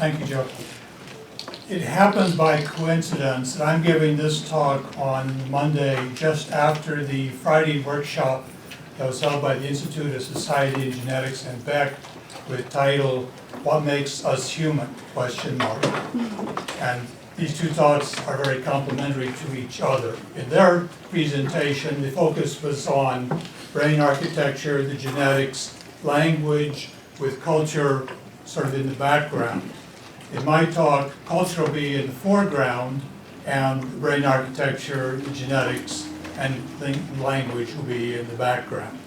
Thank you, Joe. It happens by coincidence that I'm giving this talk on Monday just after the Friday workshop that was held by the Institute of Society and Genetics and Beck with title, What Makes Us Human? ? And these two talks are very complementary to each other. In their presentation, the focus was on brain architecture, the genetics, language, with culture sort of in the background. In my talk, culture will be in the foreground, and brain architecture, the genetics, and language will be in the background.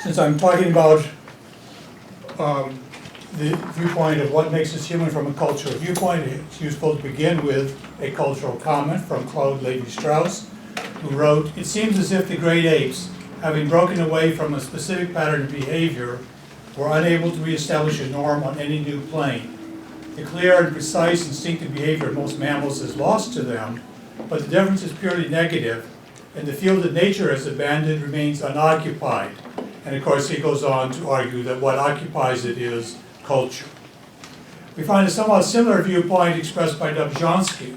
Since I'm talking about the viewpoint of what makes us human from a cultural viewpoint, it's useful to begin with a cultural comment from Claude Lévi-Strauss, who wrote, "It seems as if the great apes, having broken away from a specific pattern of behavior, were unable to reestablish a norm on any new plane. The clear and precise instinctive behavior of most mammals is lost to them, but the difference is purely negative, and the field that nature has abandoned remains unoccupied." And of course, he goes on to argue that what occupies it is culture. We find a somewhat similar viewpoint expressed by Dobzhansky.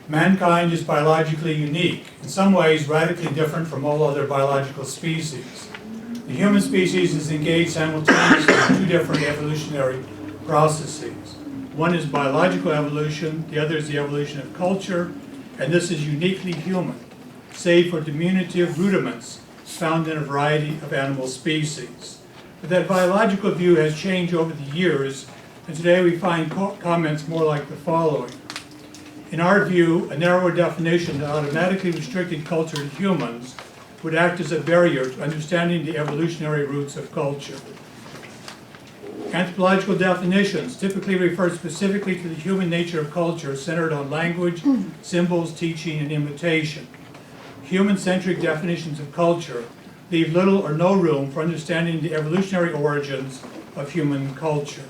Mankind is biologically unique, in some ways radically different from all other biological species. The human species is engaged simultaneously in two different evolutionary processes. One is biological evolution, the other is the evolution of culture, and this is uniquely human, save for diminutive rudiments found in a variety of animal species. But that biological view has changed over the years, and today we find comments more like the following. In our view, a narrower definition that automatically restricted culture to humans would act as a barrier to understanding the evolutionary roots of culture. Anthropological definitions typically refer specifically to the human nature of culture centered on language, symbols, teaching, and imitation. Human-centric definitions of culture leave little or no room for understanding the evolutionary origins of human culture.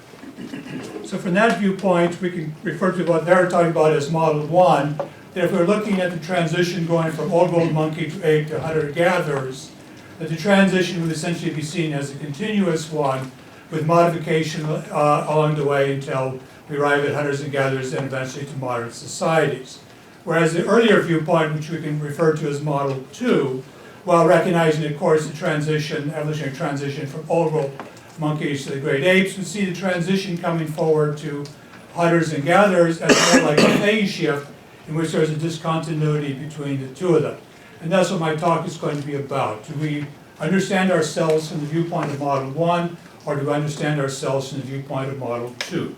So from that viewpoint, we can refer to what they're talking about as Model 1, that if we're looking at the transition going from old world monkey to ape to hunter-gatherers, that the transition would essentially be seen as a continuous one with modification along the way until we arrive at hunters and gatherers and eventually to modern societies. Whereas the earlier viewpoint, which we can refer to as Model 2, while recognizing, of course, the transition, evolutionary transition from old world monkeys to the great apes, we see the transition coming forward to hunters and gatherers as more like a phase shift in which there's a discontinuity between the two of them. And that's what my talk is going to be about. Do we understand ourselves from the viewpoint of Model 1, or do we understand ourselves from the viewpoint of Model 2?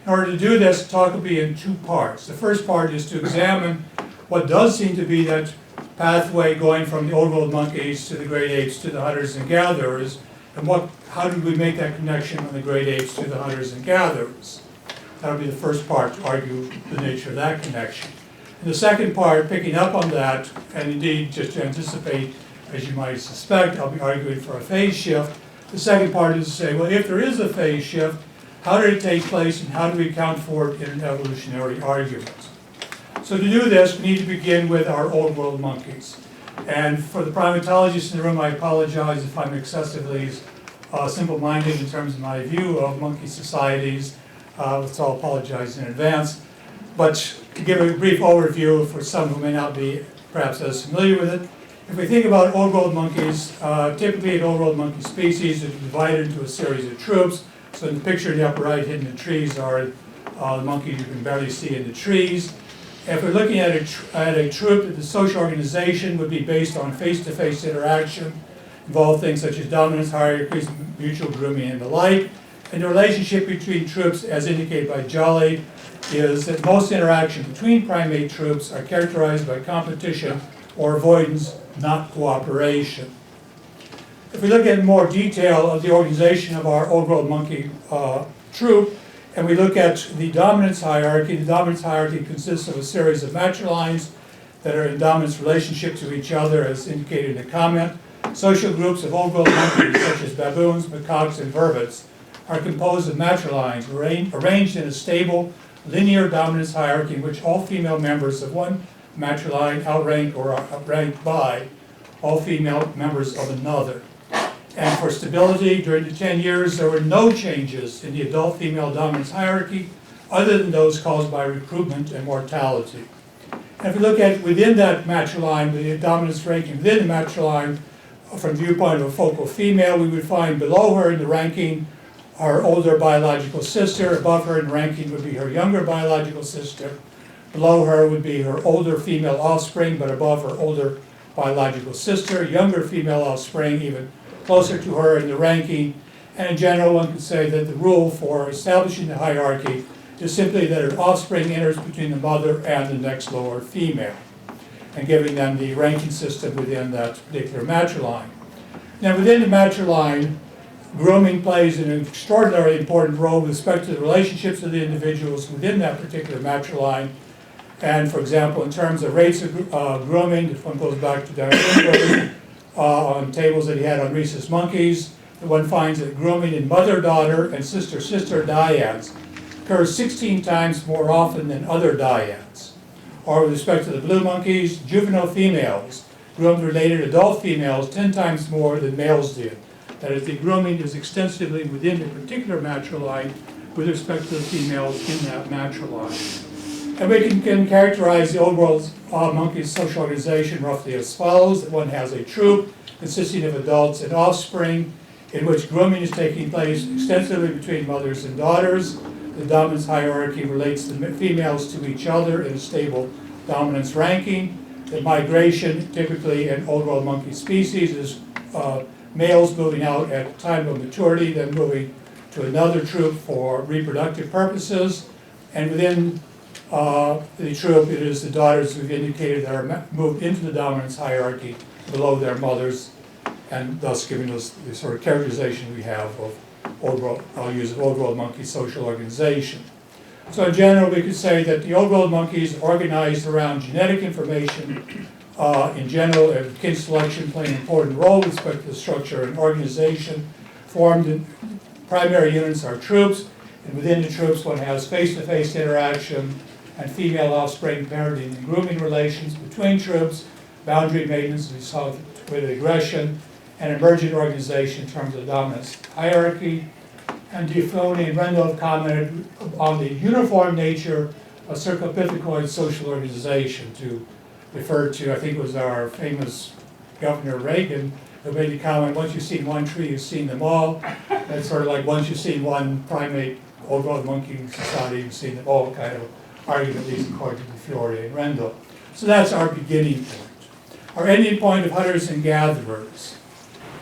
In order to do this, the talk will be in two parts. The first part is to examine what does seem to be that pathway going from the old world monkeys to the great apes to the hunters and gatherers, and how did we make that connection from the great apes to the hunters and gatherers? That'll be the first part, to argue the nature of that connection. And the second part, picking up on that, and indeed just to anticipate, as you might suspect, I'll be arguing for a phase shift. The second part is to say, well, if there is a phase shift, how did it take place and how do we account for it in an evolutionary argument? So to do this, we need to begin with our old world monkeys. And for the primatologists in the room, I apologize if I'm excessively simple-minded in terms of my view of monkey societies. So I'll apologize in advance. But to give a brief overview for some who may not be perhaps as familiar with it, if we think about old world monkeys, typically an old world monkey species is divided into a series of troops. So in the picture in the upper right, hidden in the trees are the monkeys you can barely see in the trees. If we're looking at a troop, the social organization would be based on face-to-face interaction, involve things such as dominance hierarchies, mutual grooming, and the like. And the relationship between troops, as indicated by Jolly, is that most interaction between primate troops are characterized by competition or avoidance, not cooperation. If we look at more detail of the organization of our old world monkey troop, and we look at the dominance hierarchy consists of a series of matrilines that are in dominance relationship to each other, as indicated in the comment. Social groups of old world monkeys, such as baboons, macaques, and vervets, are composed of matrilines arranged in a stable, linear dominance hierarchy in which all female members of one matriline outrank or outranked by all female members of another. And for stability, during the 10 years, there were no changes in the adult female dominance hierarchy other than those caused by recruitment and mortality. And if we look at within that matriline, the dominance ranking within the matriline, from the viewpoint of a focal female, we would find below her in the ranking her older biological sister. Above her in ranking would be her younger biological sister. Below her would be her older female offspring, but above her older biological sister. Younger female offspring, even closer to her in the ranking. And in general, one could say that the rule for establishing the hierarchy is simply that an offspring enters between the mother and the next lower female, and giving them the ranking system within that particular matriline. Now, within the matriline, grooming plays an extraordinarily important role with respect to the relationships of the individuals within that particular matriline. And for example, in terms of rates of grooming, if one goes back to Darwin, on tables that he had on rhesus monkeys, one finds that grooming in mother-daughter and sister-sister dyads occurs 16 times more often than other dyads. Or with respect to the blue monkeys, juvenile females groomed related adult females 10 times more than males did. That is, the grooming is extensively within the particular matriline with respect to the females in that matriline. And we can characterize the old world monkey social organization roughly as follows: that one has a troop consisting of adults and offspring, in which grooming is taking place extensively between mothers and daughters. The dominance hierarchy relates the females to each other in a stable dominance ranking. The migration, typically in old world monkey species, is males moving out at time of maturity, then moving to another troop for reproductive purposes. And within the troop, it is the daughters who've indicated that are moved into the dominance hierarchy below their mothers, and thus giving us the sort of characterization we have of old world, I'll use old world monkey social organization. So in general, we could say that the old world monkeys organized around genetic information in general, and kin selection playing an important role with respect to the structure and organization. Formed in primary units are troops, and within the troops one has face-to-face interaction and female offspring parenting and grooming relations between troops, boundary maintenance, as we saw with aggression, and emergent organization in terms of dominance hierarchy. And Diffoni and Rendell have commented on the uniform nature of Cercopithecus social organization, to refer to, I think it was our famous Governor Reagan, who made the comment, once you've seen one tree, you've seen them all. That's sort of like once you've seen one primate, old world monkey society, you've seen them all, kind of argument, at least according to Fiore and Rendell. So that's our beginning point. Our ending point of hunters and gatherers.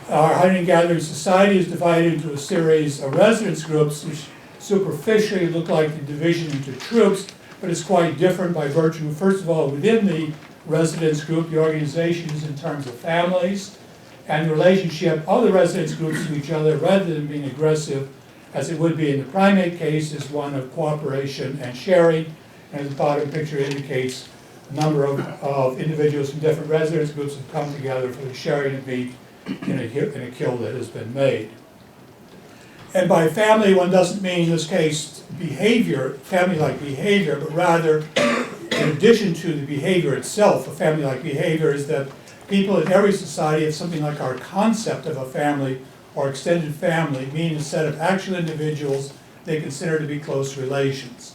Our hunting and gathering society is divided into a series of residence groups which superficially look like the division into troops, but it's quite different by virtue, first of all, within the residence group, the organization is in terms of families, and the relationship of the residence groups to each other, rather than being aggressive, as it would be in the primate case, is one of cooperation and sharing. And the bottom picture indicates a number of individuals from different residence groups have come together for the sharing of meat in a kill that has been made. And by family, one doesn't mean in this case behavior, family-like behavior, but rather, in addition to the behavior itself, a family-like behavior is that people in every society have something like our concept of a family or extended family, meaning a set of actual individuals they consider to be close relations.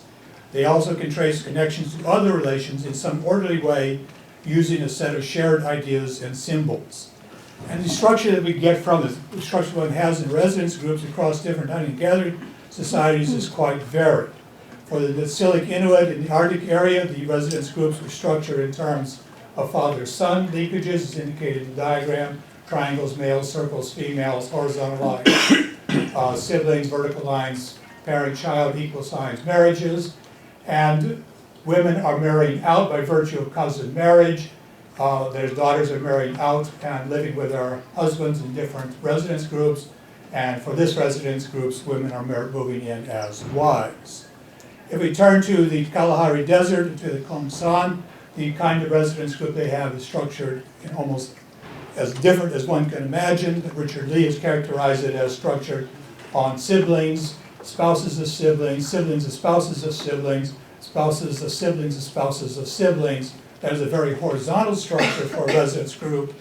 They also can trace connections to other relations in some orderly way using a set of shared ideas and symbols. And the structure that we get from this, the structure one has in residence groups across different hunting and gathering societies is quite varied. For the Silic Inuit in the Arctic area, the residence groups were structured in terms of father-son leakages, as indicated in the diagram, triangles, males, circles, females, horizontal lines, siblings, vertical lines, parent-child, equal signs, marriages, and women are marrying out by virtue of cousin marriage. Their daughters are marrying out and living with their husbands in different residence groups, and for this residence groups, women are moving in as wives. If we turn to the Kalahari Desert, to the Khomsan, the kind of residence group they have is structured in almost as different as one can imagine. Richard Lee has characterized it as structured on siblings, spouses of siblings, siblings of spouses of siblings, spouses of siblings of spouses of siblings. That is a very horizontal structure for a residence group,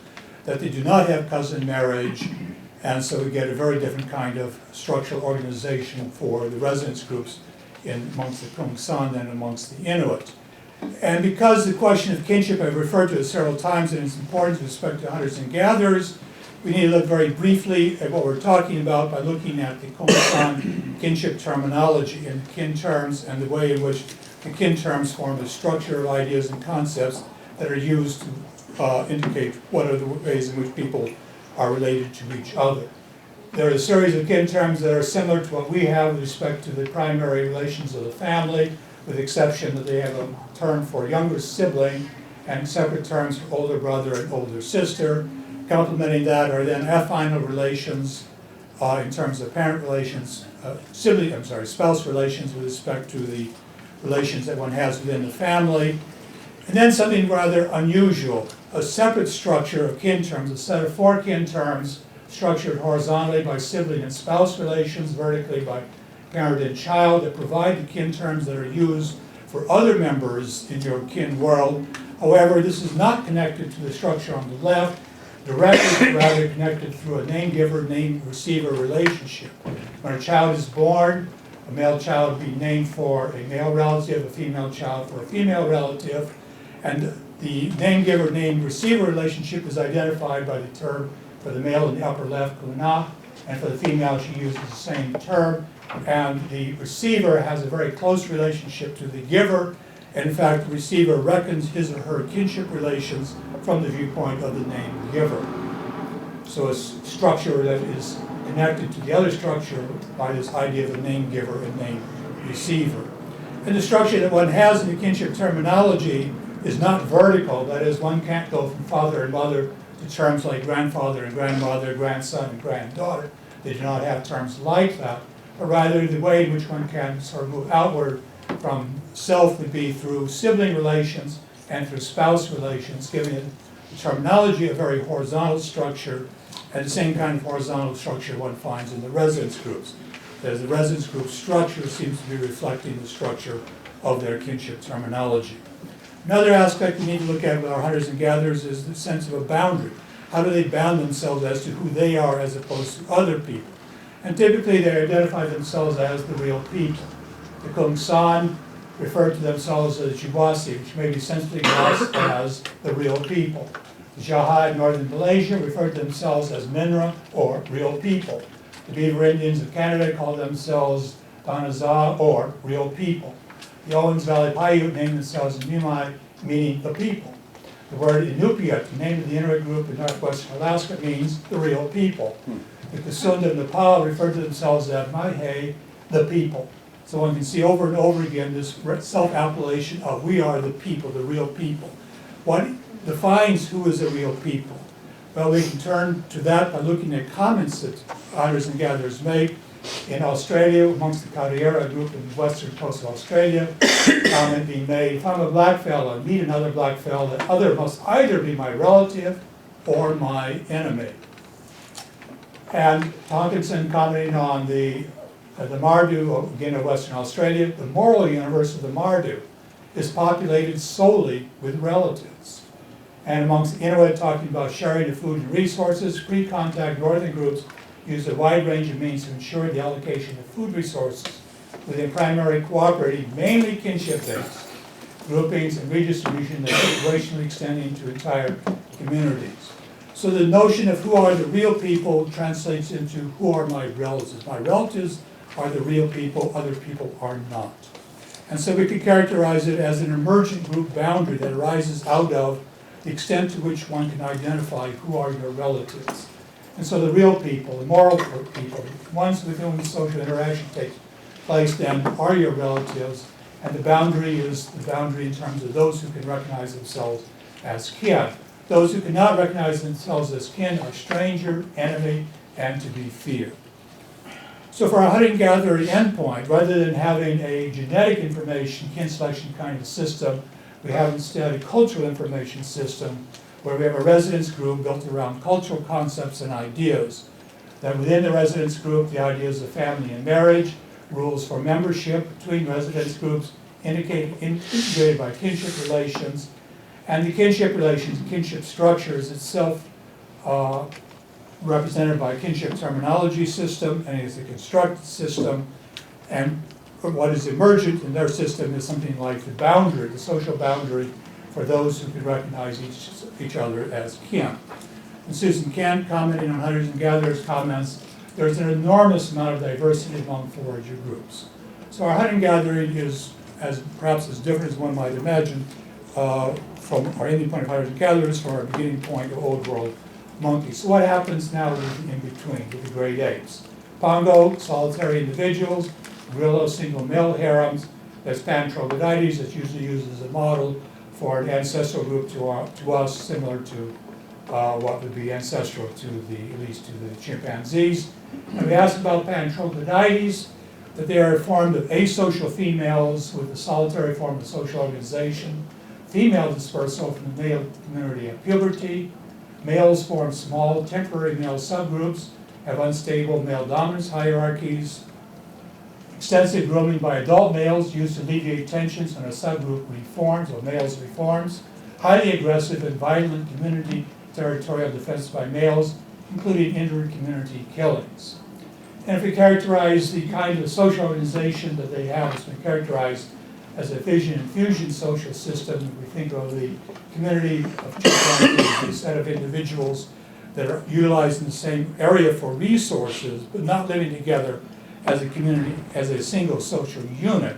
that they do not have cousin marriage, And so we get a very different kind of structural organization for the residence groups amongst the Kungsan than amongst the Inuit. And because the question of kinship, I've referred to it several times, and its importance with respect to hunters and gatherers, we need to look very briefly at what we're talking about by looking at the Kungsan kinship terminology and kin terms and the way in which the kin terms form the structure of ideas and concepts that are used to indicate what are the ways in which people are related to each other. There are a series of kin terms that are similar to what we have with respect to the primary relations of the family, with the exception that they have a term for younger sibling and separate terms for older brother and older sister. Complementing that are then affinal relations in terms of parent relations, spouse relations with respect to the relations that one has within the family. And then something rather unusual, a separate structure of kin terms, a set of 4 kin terms structured horizontally by sibling and spouse relations, vertically by parent and child, that provide the kin terms that are used for other members in your kin world. However, this is not connected to the structure on the left, directly, rather connected through a name-giver, name-receiver relationship. When a child is born, a male child will be named for a male relative, a female child for a female relative, and the name-giver, name-receiver relationship is identified by the term for the male in the upper left, kuna, and for the female she uses the same term, and the receiver has a very close relationship to the giver, and in fact the receiver reckons his or her kinship relations from the viewpoint of the name giver. So a structure that is connected to the other structure by this idea of a name giver and name receiver. And the structure that one has in the kinship terminology is not vertical, that is, one can't go from father and mother to terms like grandfather and grandmother, grandson and granddaughter. They do not have terms like that, but rather the way in which one can sort of move outward from self would be through sibling relations and through spouse relations, giving it the terminology a very horizontal structure, and the same kind of horizontal structure one finds in the residence groups. As the residence group structure seems to be reflecting the structure of their kinship terminology. Another aspect we need to look at with our hunters and gatherers is the sense of a boundary. How do they bound themselves as to who they are as opposed to other people? And typically they identify themselves as the real people. The Kungsan refer to themselves as Jiwasi, which may be sensibly grasped as the real people. The Jaha in northern Malaysia refer to themselves as Minra, or real people. The Beaver Indians of Canada call themselves Danaza, or real people. The Owens Valley Paiute name themselves Numai, meaning the people. The word Inupiat, the name of the Inuit group in northwestern Alaska, means the real people. The Kasunda of Nepal refer to themselves as Mahe, the people. So one can see over and over again this self-appellation of we are the people, the real people. What defines who is the real people? Well, we can turn to that by looking at comments that hunters and gatherers make. In Australia, amongst the Kariera group in the western coast of Australia, comment being made, if I'm a blackfella and meet another blackfella, that other must either be my relative or my enemy. And Tonkinson commenting on the Mardu, again of Western Australia, the moral universe of the Mardu is populated solely with relatives. And amongst the Inuit, talking about sharing of food and resources, pre-contact northern groups used a wide range of means to ensure the allocation of food resources within primary cooperative, mainly kinship-based groupings and redistribution that situationally extending to entire communities. So the notion of who are the real people translates into who are my relatives. My relatives are the real people, other people are not. And so we could characterize it as an emergent group boundary that arises out of the extent to which one can identify who are your relatives. And so the real people, the moral people, the ones with whom the social interaction takes place then are your relatives, and the boundary is the boundary in terms of those who can recognize themselves as kin. Those who cannot recognize themselves as kin are stranger, enemy, and to be feared. So for our hunting-gatherer endpoint, rather than having a genetic information, kin selection kind of system, we have instead a cultural information system where we have a residence group built around cultural concepts and ideas. That within the residence group, the ideas of family and marriage, rules for membership between residence groups integrated by kinship relations, and the kinship relations, kinship structure is itself represented by a kinship terminology system, and is a constructed system. And what is emergent in their system is something like the boundary, the social boundary for those who can recognize each other as kin. And Susan Kent, commenting on hunters and gatherers, comments, there's an enormous amount of diversity among forager groups. So our hunting gathering is perhaps as different as one might imagine from our ending point of hunters and gatherers from our beginning point of old world monkeys. So what happens now with the in between, with the great apes? Bongo, solitary individuals, gorilla, single male harems, there's Pan troglodytes that's usually used as a model for an ancestral group to us, similar to what would be ancestral to at least to the chimpanzees. And we asked about Pan troglodytes, that they are formed of asocial females with a solitary form of social organization. Female dispersal from the male community at puberty. Males form small temporary male subgroups, have unstable male dominance hierarchies. Extensive grooming by adult males used to alleviate tensions when a subgroup reforms or males reforms. Highly aggressive and violent community territorial defense by males, including inter-community killings. And if we characterize the kind of social organization that they have, it's been characterized as a fission and fusion social system. If we think of the community of chimpanzees, a set of individuals that are utilizing the same area for resources, but not living together as a community, as a single social unit,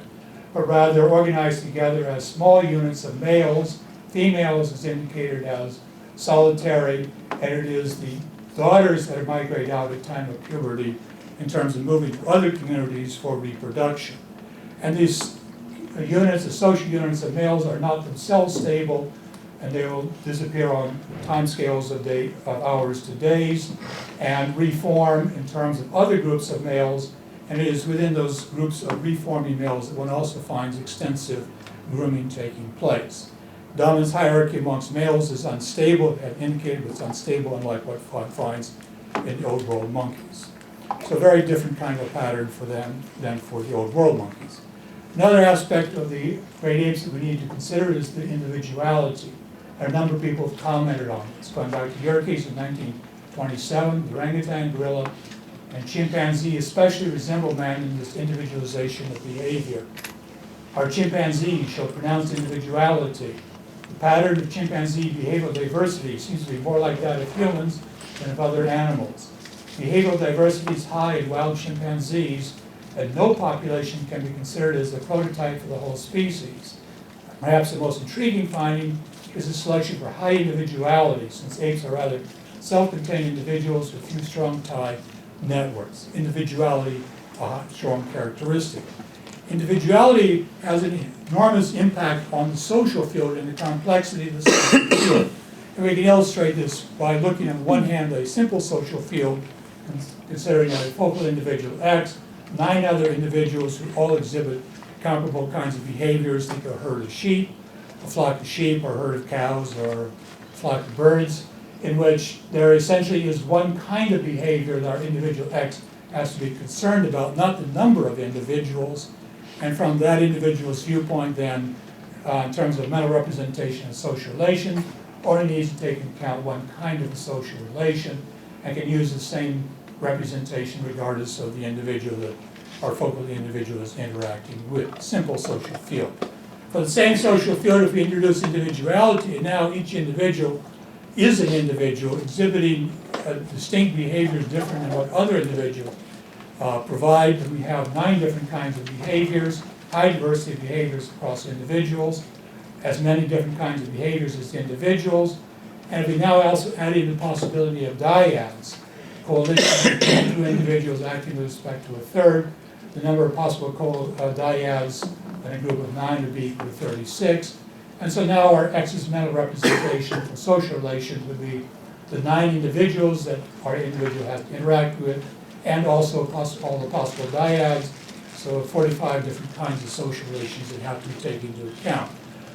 but rather organized together as small units of males. Females is indicated as solitary, and it is the daughters that migrate out at time of puberty in terms of moving to other communities for reproduction. And these units, the social units of males, are not themselves stable, and they will disappear on timescales of hours to days, and reform in terms of other groups of males. And it is within those groups of reforming males that one also finds extensive grooming taking place. Dominance hierarchy amongst males is unstable, and indicated it's unstable, unlike what one finds in the old world monkeys. So a very different kind of pattern for them than for the old world monkeys. Another aspect of the great apes that we need to consider is the individuality. A number of people have commented on this, going back to your case in 1927, the orangutan, gorilla, and chimpanzee especially resemble man in this individualization of behavior. Our chimpanzees show pronounced individuality. The pattern of chimpanzee behavioral diversity seems to be more like that of humans than of other animals. Behavioral diversity is high in wild chimpanzees, and no population can be considered as a prototype for the whole species. Perhaps the most intriguing finding is the selection for high individuality, since apes are rather self-contained individuals with few strong tie networks. Individuality, a strong characteristic. Individuality has an enormous impact on the social field and the complexity of the social field. And we can illustrate this by looking on one hand at a simple social field, considering a focal individual X, 9 other individuals who all exhibit comparable kinds of behaviors. Think of a herd of sheep, a flock of sheep, or a herd of cows, or a flock of birds, in which there essentially is one kind of behavior that our individual X has to be concerned about, not the number of individuals. And from that individual's viewpoint then, in terms of mental representation and social relation, only needs to take into account one kind of a social relation and can use the same representation regardless of the individual that our focal individual is interacting with. Simple social field. For the same social field, if we introduce individuality, and now each individual is an individual exhibiting distinct behaviors different than what other individuals provide. We have 9 different kinds of behaviors, high diversity of behaviors across individuals, as many different kinds of behaviors as individuals. And if we now also add in the possibility of dyads, coalitions of 2 individuals acting with respect to a third, the number of possible dyads in a group of 9 would be equal to 36. And so now our X's mental representation for social relations would be the 9 individuals that our individual has to interact with, and also all the possible dyads, so 45 different kinds of social relations that have to be taken into account.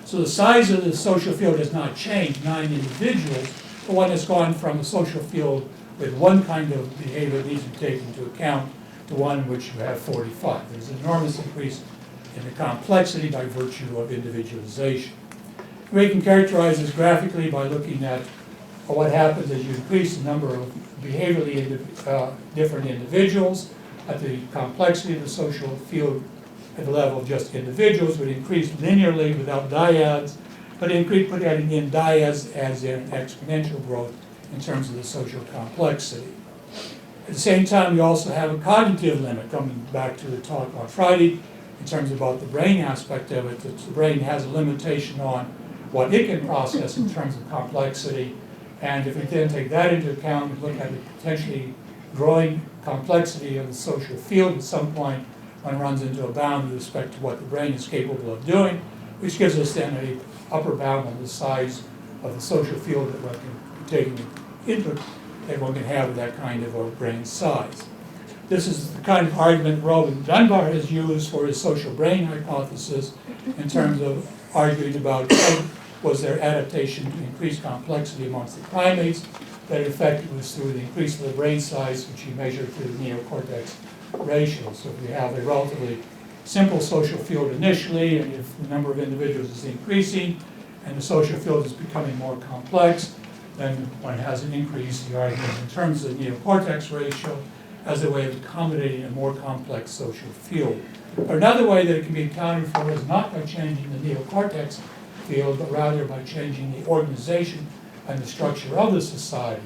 So the size of the social field has not changed, 9 individuals, but one has gone from a social field with one kind of behavior that needs to be taken into account to one in which you have 45. There's an enormous increase in the complexity by virtue of individualization. We can characterize this graphically by looking at what happens is you increase the number of behaviorally different individuals at the complexity of the social field at the level of just individuals would increase linearly without dyads, but put adding in dyads as in exponential growth in terms of the social complexity. At the same time, we also have a cognitive limit, coming back to the talk on Friday, in terms about the brain aspect of it, that the brain has a limitation on what it can process in terms of complexity. And if we then take that into account and look at the potentially growing complexity of the social field at some point, one runs into a bound with respect to what the brain is capable of doing, which gives us then an upper bound on the size of the social field that one can take into that one can have with that kind of a brain size. This is the kind of argument Robin Dunbar has used for his social brain hypothesis in terms of arguing about was there adaptation to increased complexity amongst the primates, that in fact it was through the increase of the brain size, which he measured through the neocortex ratio. So if we have a relatively simple social field initially, and if the number of individuals is increasing, and the social field is becoming more complex, then one has an increase, the argument, in terms of the neocortex ratio as a way of accommodating a more complex social field. Or another way that it can be accounted for is not by changing the neocortex field, but rather by changing the organization and the structure of the society.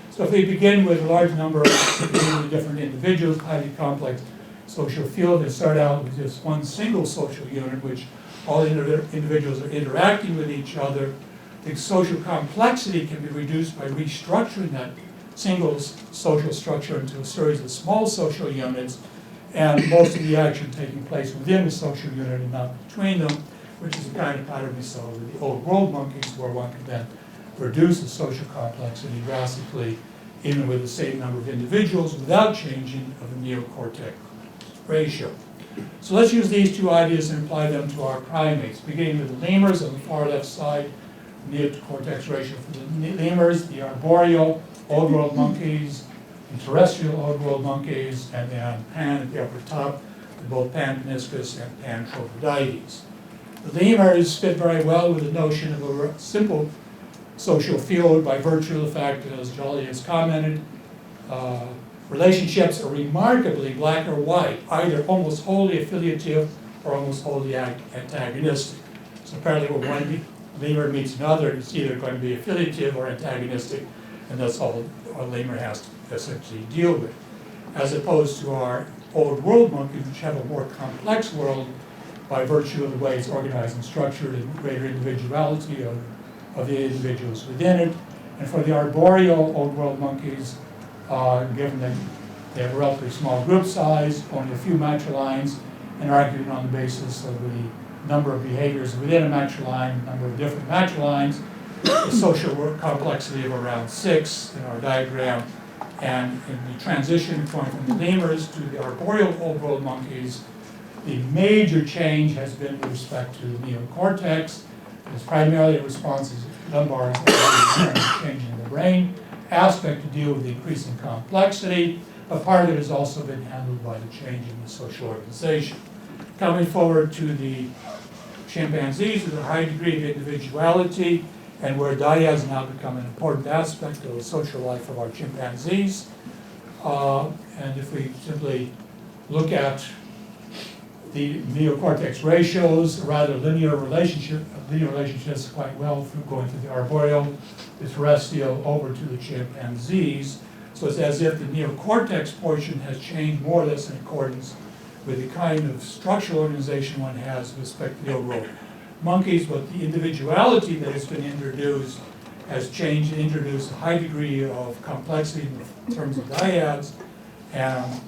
So if we begin with a large number of different individuals, highly complex social field, and start out with just one single social unit, which all individuals are interacting with each other, the social complexity can be reduced by restructuring that single social structure into a series of small social units, and most of the action taking place within the social unit and not between them, which is the kind of pattern we saw with the old world monkeys, where one can then reduce the social complexity drastically, even with the same number of individuals, without changing of the neocortex ratio. So let's use these two ideas and apply them to our primates, beginning with the lemurs on the far left side, neocortex ratio for the lemurs, the arboreal old world monkeys, the terrestrial old world monkeys, and then pan at the upper top, both pan paniscus and pan trophodites. The lemurs fit very well with the notion of a simple social field by virtue of the fact that, as Jolly has commented, relationships are remarkably black or white, either almost wholly affiliative or almost wholly antagonistic. So apparently when one lemur meets another, it's either going to be affiliative or antagonistic, and that's all a lemur has to essentially deal with. As opposed to our old world monkeys, which have a more complex world by virtue of the way it's organized and structured and greater individuality of the individuals within it. And for the arboreal old world monkeys, given that they have a relatively small group size, only a few matrilines, and arguing on the basis of the number of behaviors within a matriline, number of different matrilines, the social complexity of around 6 in our diagram. And in the transition point from the lemurs to the arboreal old world monkeys, the major change has been with respect to the neocortex. It's primarily a response, as Dunbar is changing the brain aspect to deal with the increasing complexity, but part of it has also been handled by the change in the social organization. Coming forward to the chimpanzees with a high degree of individuality, and where dyads now become an important aspect of the social life of our chimpanzees. And if we simply look at the neocortex ratios, a rather linear relationships quite well through going through the arboreal, the terrestrial, over to the chimpanzees. So it's as if the neocortex portion has changed more or less in accordance with the kind of structural organization one has with respect to the old world monkeys, but the individuality that has been introduced has changed and introduced a high degree of complexity in terms of dyads, and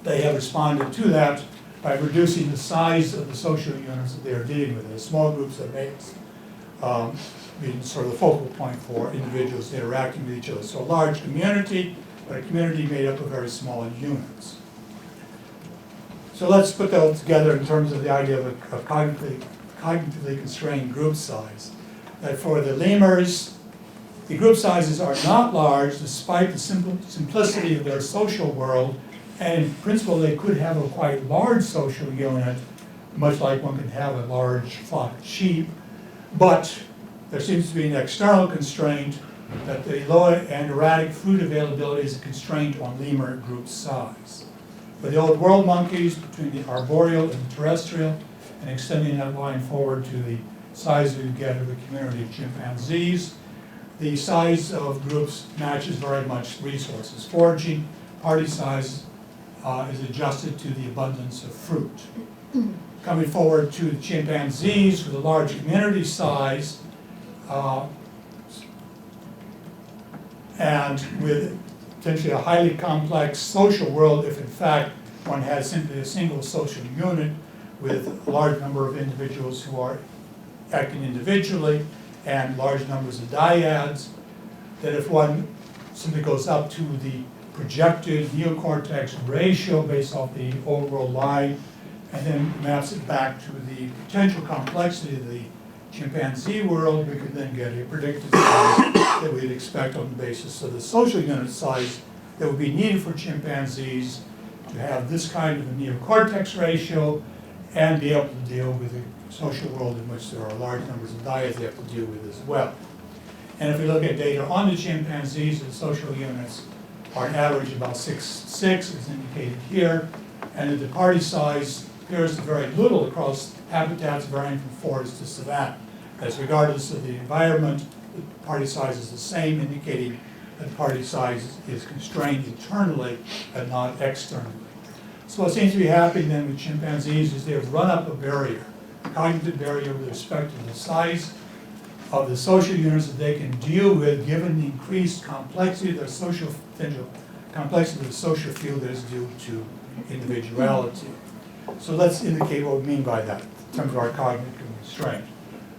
they have responded to that by reducing the size of the social units that they are dealing with. There's small groups of mates being sort of the focal point for individuals interacting with each other. So a large community, but a community made up of very small units. So let's put that together in terms of the idea of a cognitively constrained group size. That for the lemurs, the group sizes are not large despite the simplicity of their social world, and in principle they could have a quite large social unit, much like one could have a large flock of sheep, but there seems to be an external constraint that the low and erratic food availability is a constraint on lemur group size. For the old world monkeys, between the arboreal and the terrestrial, and extending that line forward to the size we get of the community of chimpanzees, the size of groups matches very much resources. Foraging, party size is adjusted to the abundance of fruit. Coming forward to the chimpanzees with a large community size, and with potentially a highly complex social world if in fact one has simply a single social unit with a large number of individuals who are acting individually and large numbers of dyads, that if one simply goes up to the projected neocortex ratio based off the overall line and then maps it back to the potential complexity of the chimpanzee world, we can then get a predicted size that we'd expect on the basis of the social unit size that would be needed for chimpanzees to have this kind of a neocortex ratio and be able to deal with a social world in which there are large numbers of dyads they have to deal with as well. And if we look at data on the chimpanzees, the social units are on average about 6'6", as indicated here, and the party size appears to vary little across habitats varying from forest to savanna. As regardless of the environment, the party size is the same, indicating that the party size is constrained internally and not externally. So what seems to be happening then with chimpanzees is they've run up a barrier, a cognitive barrier with respect to the size of the social units that they can deal with given the increased complexity of their social complexity of the social field that is due to individuality. So let's indicate what we mean by that in terms of our cognitive constraint.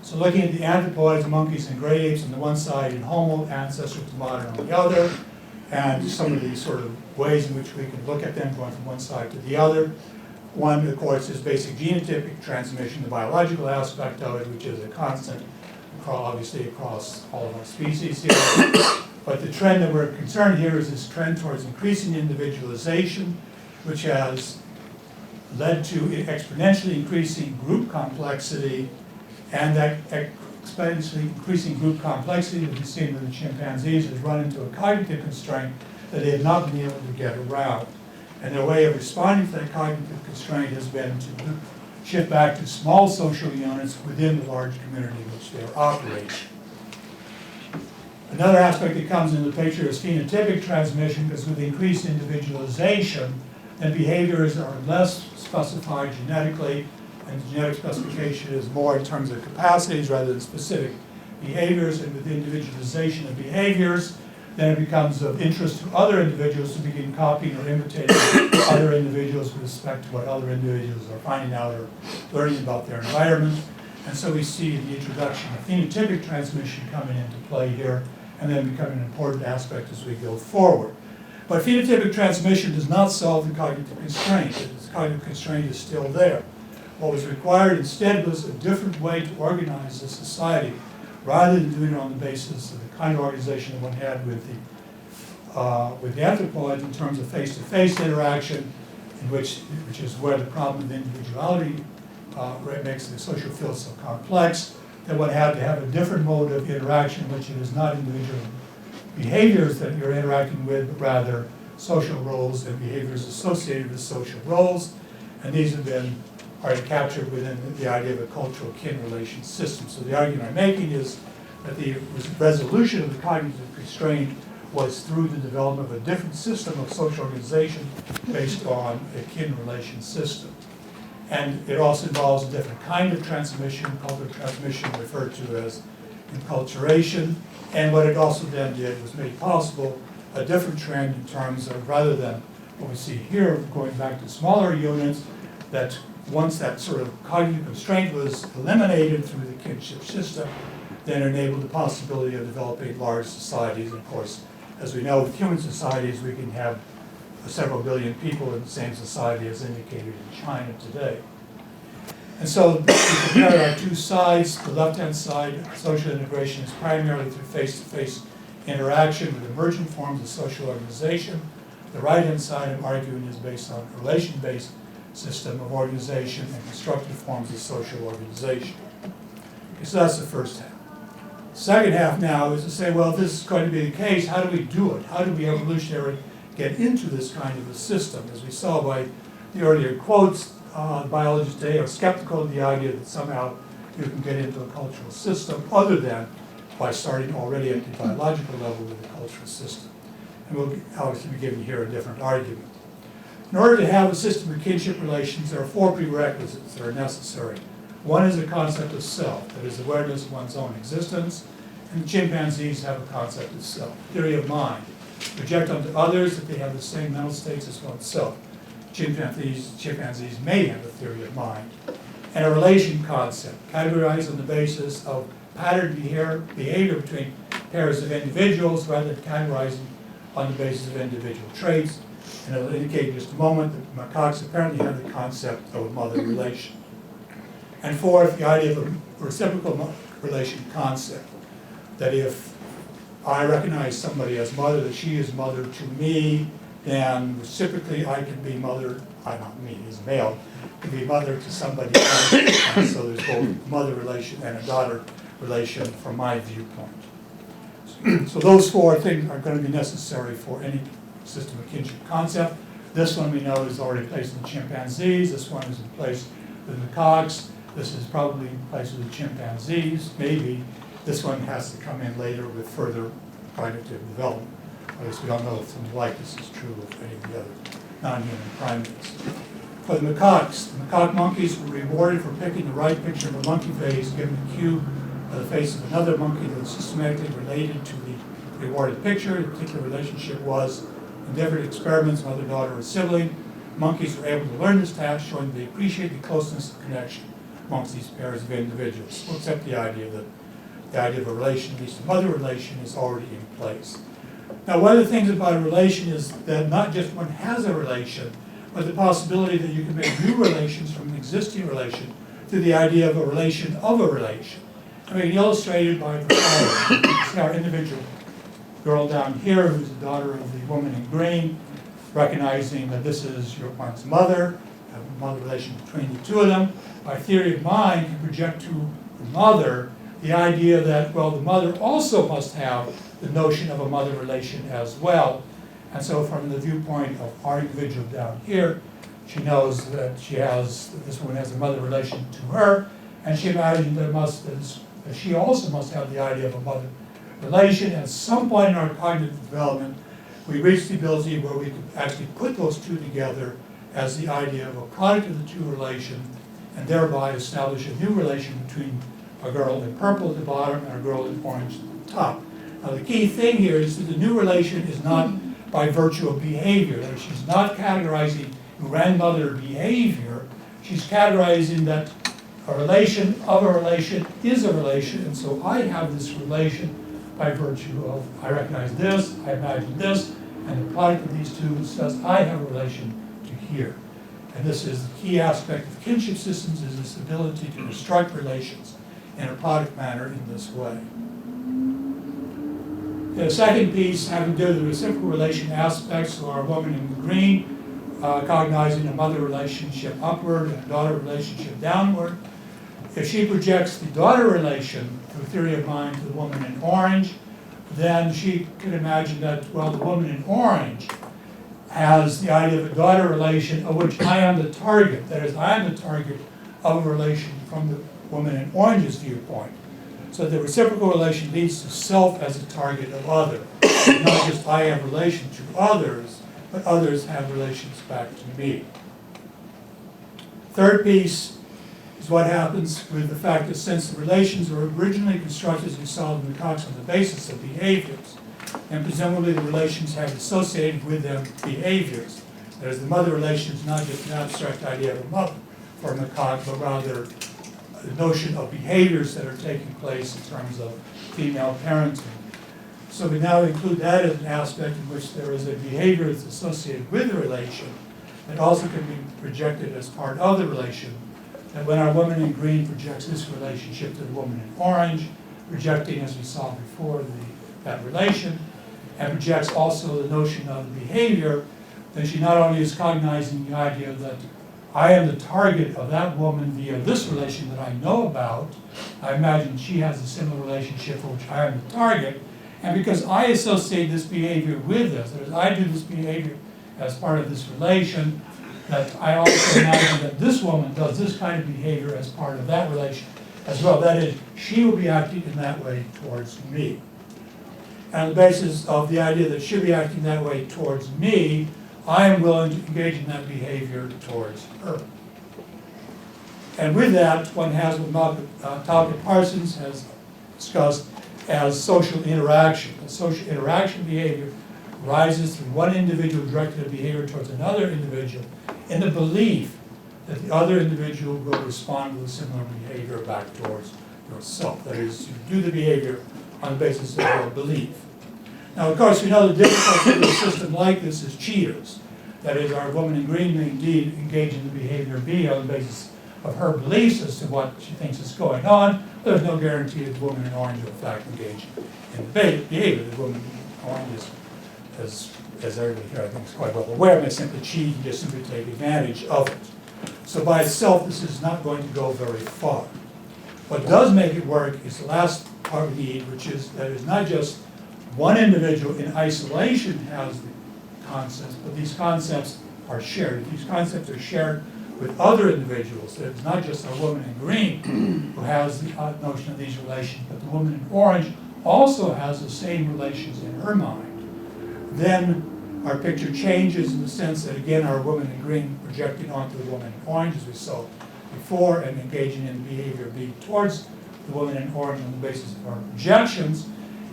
So looking at the anthropoids, monkeys and gray apes on the one side and Homo, ancestor to modern on the other, and some of these sort of ways in which we can look at them going from one side to the other. One, of course, is basic genotypic transmission, the biological aspect of it, which is a constant, obviously, across all of our species here. But the trend that we're concerned here is this trend towards increasing individualization, which has led to exponentially increasing group complexity, and that exponentially increasing group complexity that we've seen with the chimpanzees has run into a cognitive constraint that they have not been able to get around. And their way of responding to that cognitive constraint has been to shift back to small social units within the large community in which they are operating. Another aspect that comes into the picture is phenotypic transmission, because with increased individualization, then behaviors are less specified genetically, and the genetic specification is more in terms of capacities rather than specific behaviors. And with the individualization of behaviors, then it becomes of interest to other individuals to begin copying or imitating other individuals with respect to what other individuals are finding out or learning about their environment. And so we see the introduction of phenotypic transmission coming into play here, and then becoming an important aspect as we go forward. But phenotypic transmission does not solve the cognitive constraint. The cognitive constraint is still there. What was required instead was a different way to organize the society, rather than doing it on the basis of the kind of organization that one had with the anthropoids in terms of face-to-face interaction, which is where the problem of individuality makes the social field so complex, that one had to have a different mode of interaction, which it is not individual behaviors that you're interacting with, but rather social roles and behaviors associated with social roles. And these have been captured within the idea of a cultural kin relation system. So the argument I'm making is that the resolution of the cognitive constraint was through the development of a different system of social organization based on a kin relation system. And it also involves a different kind of transmission, cultural transmission referred to as enculturation. And what it also then did was make possible a different trend in terms of, rather than what we see here, going back to smaller units, that once that sort of cognitive constraint was eliminated through the kinship system, then enabled the possibility of developing large societies. And of course, as we know, with human societies, we can have several billion people in the same society as indicated in China today. And so we compare our two sides. The left-hand side, social integration, is primarily through face-to-face interaction with emergent forms of social organization. The right-hand side, I'm arguing, is based on a relation-based system of organization and constructive forms of social organization. Okay, so that's the first half. Second half now is to say, well, if this is going to be the case, how do we do it? How do we evolutionarily get into this kind of a system? As we saw by the earlier quotes, biologists today are skeptical of the idea that somehow you can get into a cultural system other than by starting already at the biological level with the cultural system. And we'll obviously be giving here a different argument. In order to have a system of kinship relations, there are 4 prerequisites that are necessary. One is a concept of self, that is awareness of one's own existence, and the chimpanzees have a concept of self, theory of mind. Project onto others that they have the same mental states as oneself. Chimpanzees may have a theory of mind. And a relation concept, categorized on the basis of patterned behavior between pairs of individuals rather than categorizing on the basis of individual traits. And I'll indicate in just a moment that macaques apparently have the concept of a mother relation. And fourth, the idea of a reciprocal relation concept, that if I recognize somebody as mother, that she is mother to me, then reciprocally I can be mother, not me, as a male, can be mother to somebody else. And so there's both mother relation and a daughter relation from my viewpoint. So those 4 things are going to be necessary for any system of kinship concept. This one we know is already placed in chimpanzees. This one is in place with macaques. This is probably in place with the chimpanzees. Maybe this one has to come in later with further cognitive development. At least we don't know if something like this is true of any of the other non-human primates. For the macaques, the macaque monkeys were rewarded for picking the right picture of a monkey face, given a cue of the face of another monkey that was systematically related to the rewarded picture. The particular relationship was in different experiments, mother-daughter or sibling. Monkeys were able to learn this task, showing they appreciate the closeness of connection amongst these pairs of individuals. We'll accept the idea that the idea of a relation, at least a mother relation, is already in place. Now, one of the things about a relation is that not just one has a relation, but the possibility that you can make new relations from an existing relation through the idea of a relation of a relation. I mean, illustrated by the following. See our individual girl down here, who's the daughter of the woman in green, recognizing that this is one's mother, a mother relation between the 2 of them. By theory of mind, you project to the mother the idea that, well, the mother also must have the notion of a mother relation as well. And so from the viewpoint of our individual down here, she knows that this woman has a mother relation to her, and she imagines that she also must have the idea of a mother relation. At some point in our cognitive development, we reach the ability where we can actually put those 2 together as the idea of a product of the 2 relation, and thereby establish a new relation between a girl in purple at the bottom and a girl in orange at the top. Now the key thing here is that the new relation is not by virtue of behavior. That she's not categorizing grandmother behavior. She's categorizing that a relation of a relation is a relation, and so I have this relation by virtue of I recognize this, I imagine this, and the product of these 2 says I have a relation to here. And this is the key aspect of kinship systems, is this ability to construct relations in a product manner in this way. The second piece having to do with the reciprocal relation aspects, so our woman in the green, cognizing a mother relationship upward and a daughter relationship downward. If she projects the daughter relation through theory of mind to the woman in orange, then she could imagine that, well, the woman in orange has the idea of a daughter relation of which I am the target. That is, I am the target of a relation from the woman in orange's viewpoint. So the reciprocal relation leads to self as a target of other. Not just I have relation to others, but others have relations back to me. Third piece is what happens with the fact that since the relations were originally constructed, as we saw in the macaques, on the basis of behaviors, and presumably the relations have associated with them behaviors. That is, the mother relation is not just an abstract idea of a mother for a macaque, but rather the notion of behaviors that are taking place in terms of female parenting. So we now include that as an aspect in which there is a behavior that's associated with the relation that also can be projected as part of the relation. That when our woman in green projects this relationship to the woman in orange, projecting, as we saw before, that relation, and projects also the notion of the behavior, then she not only is cognizing the idea that I am the target of that woman via this relation that I know about, I imagine she has a similar relationship for which I am the target. And because I associate this behavior with this, that is, I do this behavior as part of this relation, that I also imagine that this woman does this kind of behavior as part of that relation as well. That is, she will be acting in that way towards me. And on the basis of the idea that she'll be acting that way towards me, I am willing to engage in that behavior towards her. And with that, one has what Talcott Parsons has discussed as social interaction. The social interaction behavior rises through one individual directed a behavior towards another individual in the belief that the other individual will respond with a similar behavior back towards yourself. That is, you do the behavior on the basis of your belief. Now, of course, we know the difficulty with a system like this is cheaters. That is, our woman in green may indeed engage in the behavior B on the basis of her beliefs as to what she thinks is going on. There's no guarantee that the woman in orange will in fact engage in the behavior. The woman in orange is, as everybody here I think is quite well aware, may simply cheat and just simply take advantage of it. So by itself, this is not going to go very far. What does make it work is the last part we need, which is that it's not just one individual in isolation has the concepts, but these concepts are shared. If these concepts are shared with other individuals, that it's not just our woman in green who has the notion of these relations, but the woman in orange also has the same relations in her mind, then our picture changes in the sense that, again, our woman in green projecting onto the woman in orange, as we saw before, and engaging in behavior B towards the woman in orange on the basis of our projections.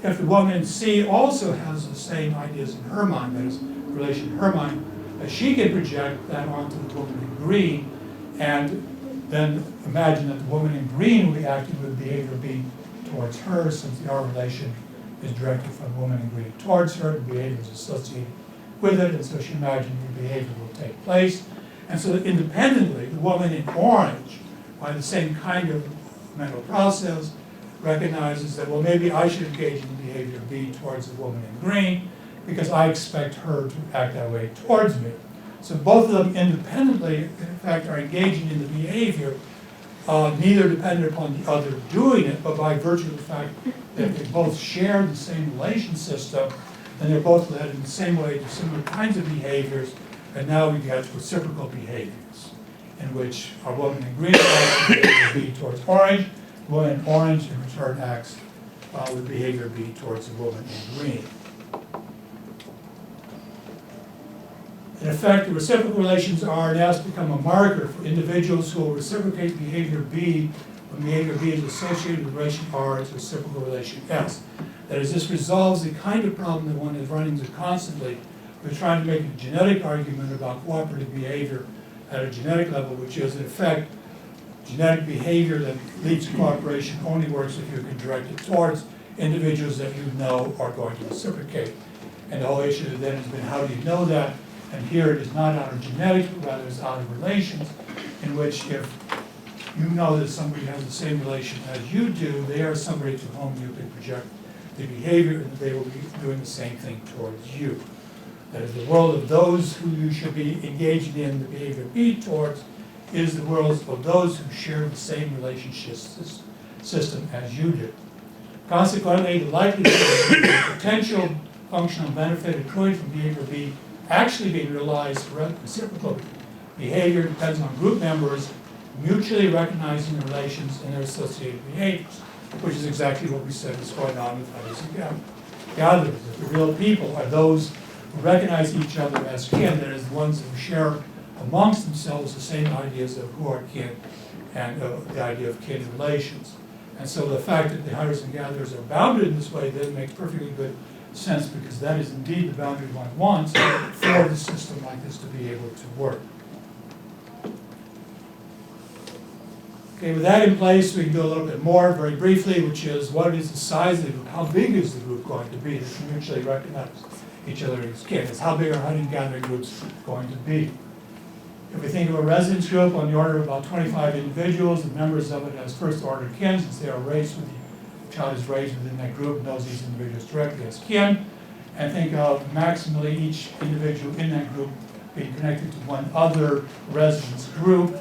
If the woman in C also has the same ideas in her mind, that is, relation in her mind, that she can project that onto the woman in green, and then imagine that the woman in green will be acting with behavior B towards her, since the R relation is directed from the woman in green towards her, the behavior is associated with it, and so she imagines the behavior will take place. And so independently, the woman in orange, by the same kind of mental process, recognizes that, well, maybe I should engage in behavior B towards the woman in green, because I expect her to act that way towards me. So both of them independently, in fact, are engaging in the behavior, neither dependent upon the other doing it, but by virtue of the fact that they both share the same relation system, and they're both led in the same way to similar kinds of behaviors, and now we get reciprocal behaviors, in which our woman in green acts with behavior B towards orange, the woman in orange in return acts with behavior B towards the woman in green. In effect, the reciprocal relations R and S become a marker for individuals who will reciprocate behavior B when behavior B is associated with relation R to reciprocal relation S. That is, this resolves the kind of problem that one is running into constantly. We're trying to make a genetic argument about cooperative behavior at a genetic level, which is, in effect, genetic behavior that leads to cooperation only works if you can direct it towards individuals that you know are going to reciprocate. And the whole issue then has been, how do you know that? And here it is not out of genetics, but rather it's out of relations, in which if you know that somebody has the same relation as you do, they are somebody to whom you can project the behavior, and they will be doing the same thing towards you. That is, the world of those who you should be engaging in the behavior B towards is the world of those who share the same relationship system as you do. Consequently, the likelihood of the potential functional benefit accruing from behavior B actually being realized for reciprocal behavior depends on group members mutually recognizing the relations in their associated behaviors, which is exactly what we said is going on with hunters and gatherers. That the real people are those who recognize each other as kin, that is, the ones who share amongst themselves the same ideas of who are kin and the idea of kin relations. And so the fact that the hunters and gatherers are bounded in this way then makes perfectly good sense, because that is indeed the boundary one wants for the system like this to be able to work. Okay, with that in place, we can do a little bit more very briefly, which is, what is the size of the group? How big is the group going to be that can mutually recognize each other as kin? It's how big are hunting gathering groups going to be? If we think of a residence group on the order of about 25 individuals, the members of it as first order kin, since they are raised with the child is raised within that group, knows these individuals directly as kin, and think of maximally each individual in that group being connected to one other residence group.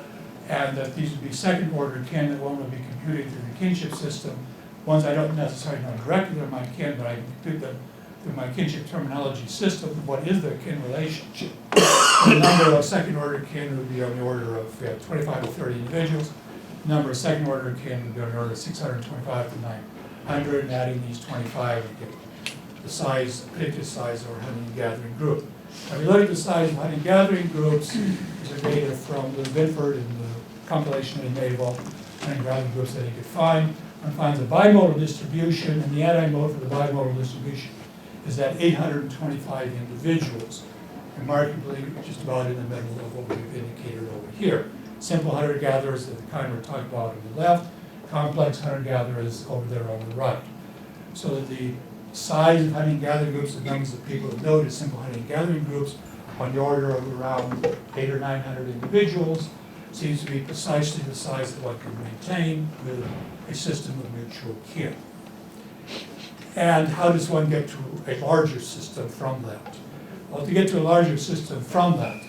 and that these would be second-order kin that one would be computing through the kinship system. Ones I don't necessarily know directly they're my kin, but I can compute them through my kinship terminology system. What is their kin relationship? The number of second-order kin would be on the order of 25 to 30 individuals. The number of second-order kin would be on the order of 625 to 900, and adding these 25 would get the size, predicted size of our hunting-gathering group. Now, if you look at the size of hunting-gathering groups, these are data from Liz Binford and the compilation that he made of all hunting-gathering groups that he could find. One finds a bimodal distribution, and the anti-mode for the bimodal distribution is that 825 individuals, remarkably just about in the middle of what we've indicated over here. Simple hunter-gatherers are the kind we're talking about on the left, complex hunter-gatherers over there on the right. So that the size of hunting-gathering groups, the numbers of people that notice simple hunting-gathering groups on the order of around 800 or 900 individuals seems to be precisely the size that one can maintain with a system of mutual kin. And how does one get to a larger system from that? Well, to get to a larger system from that,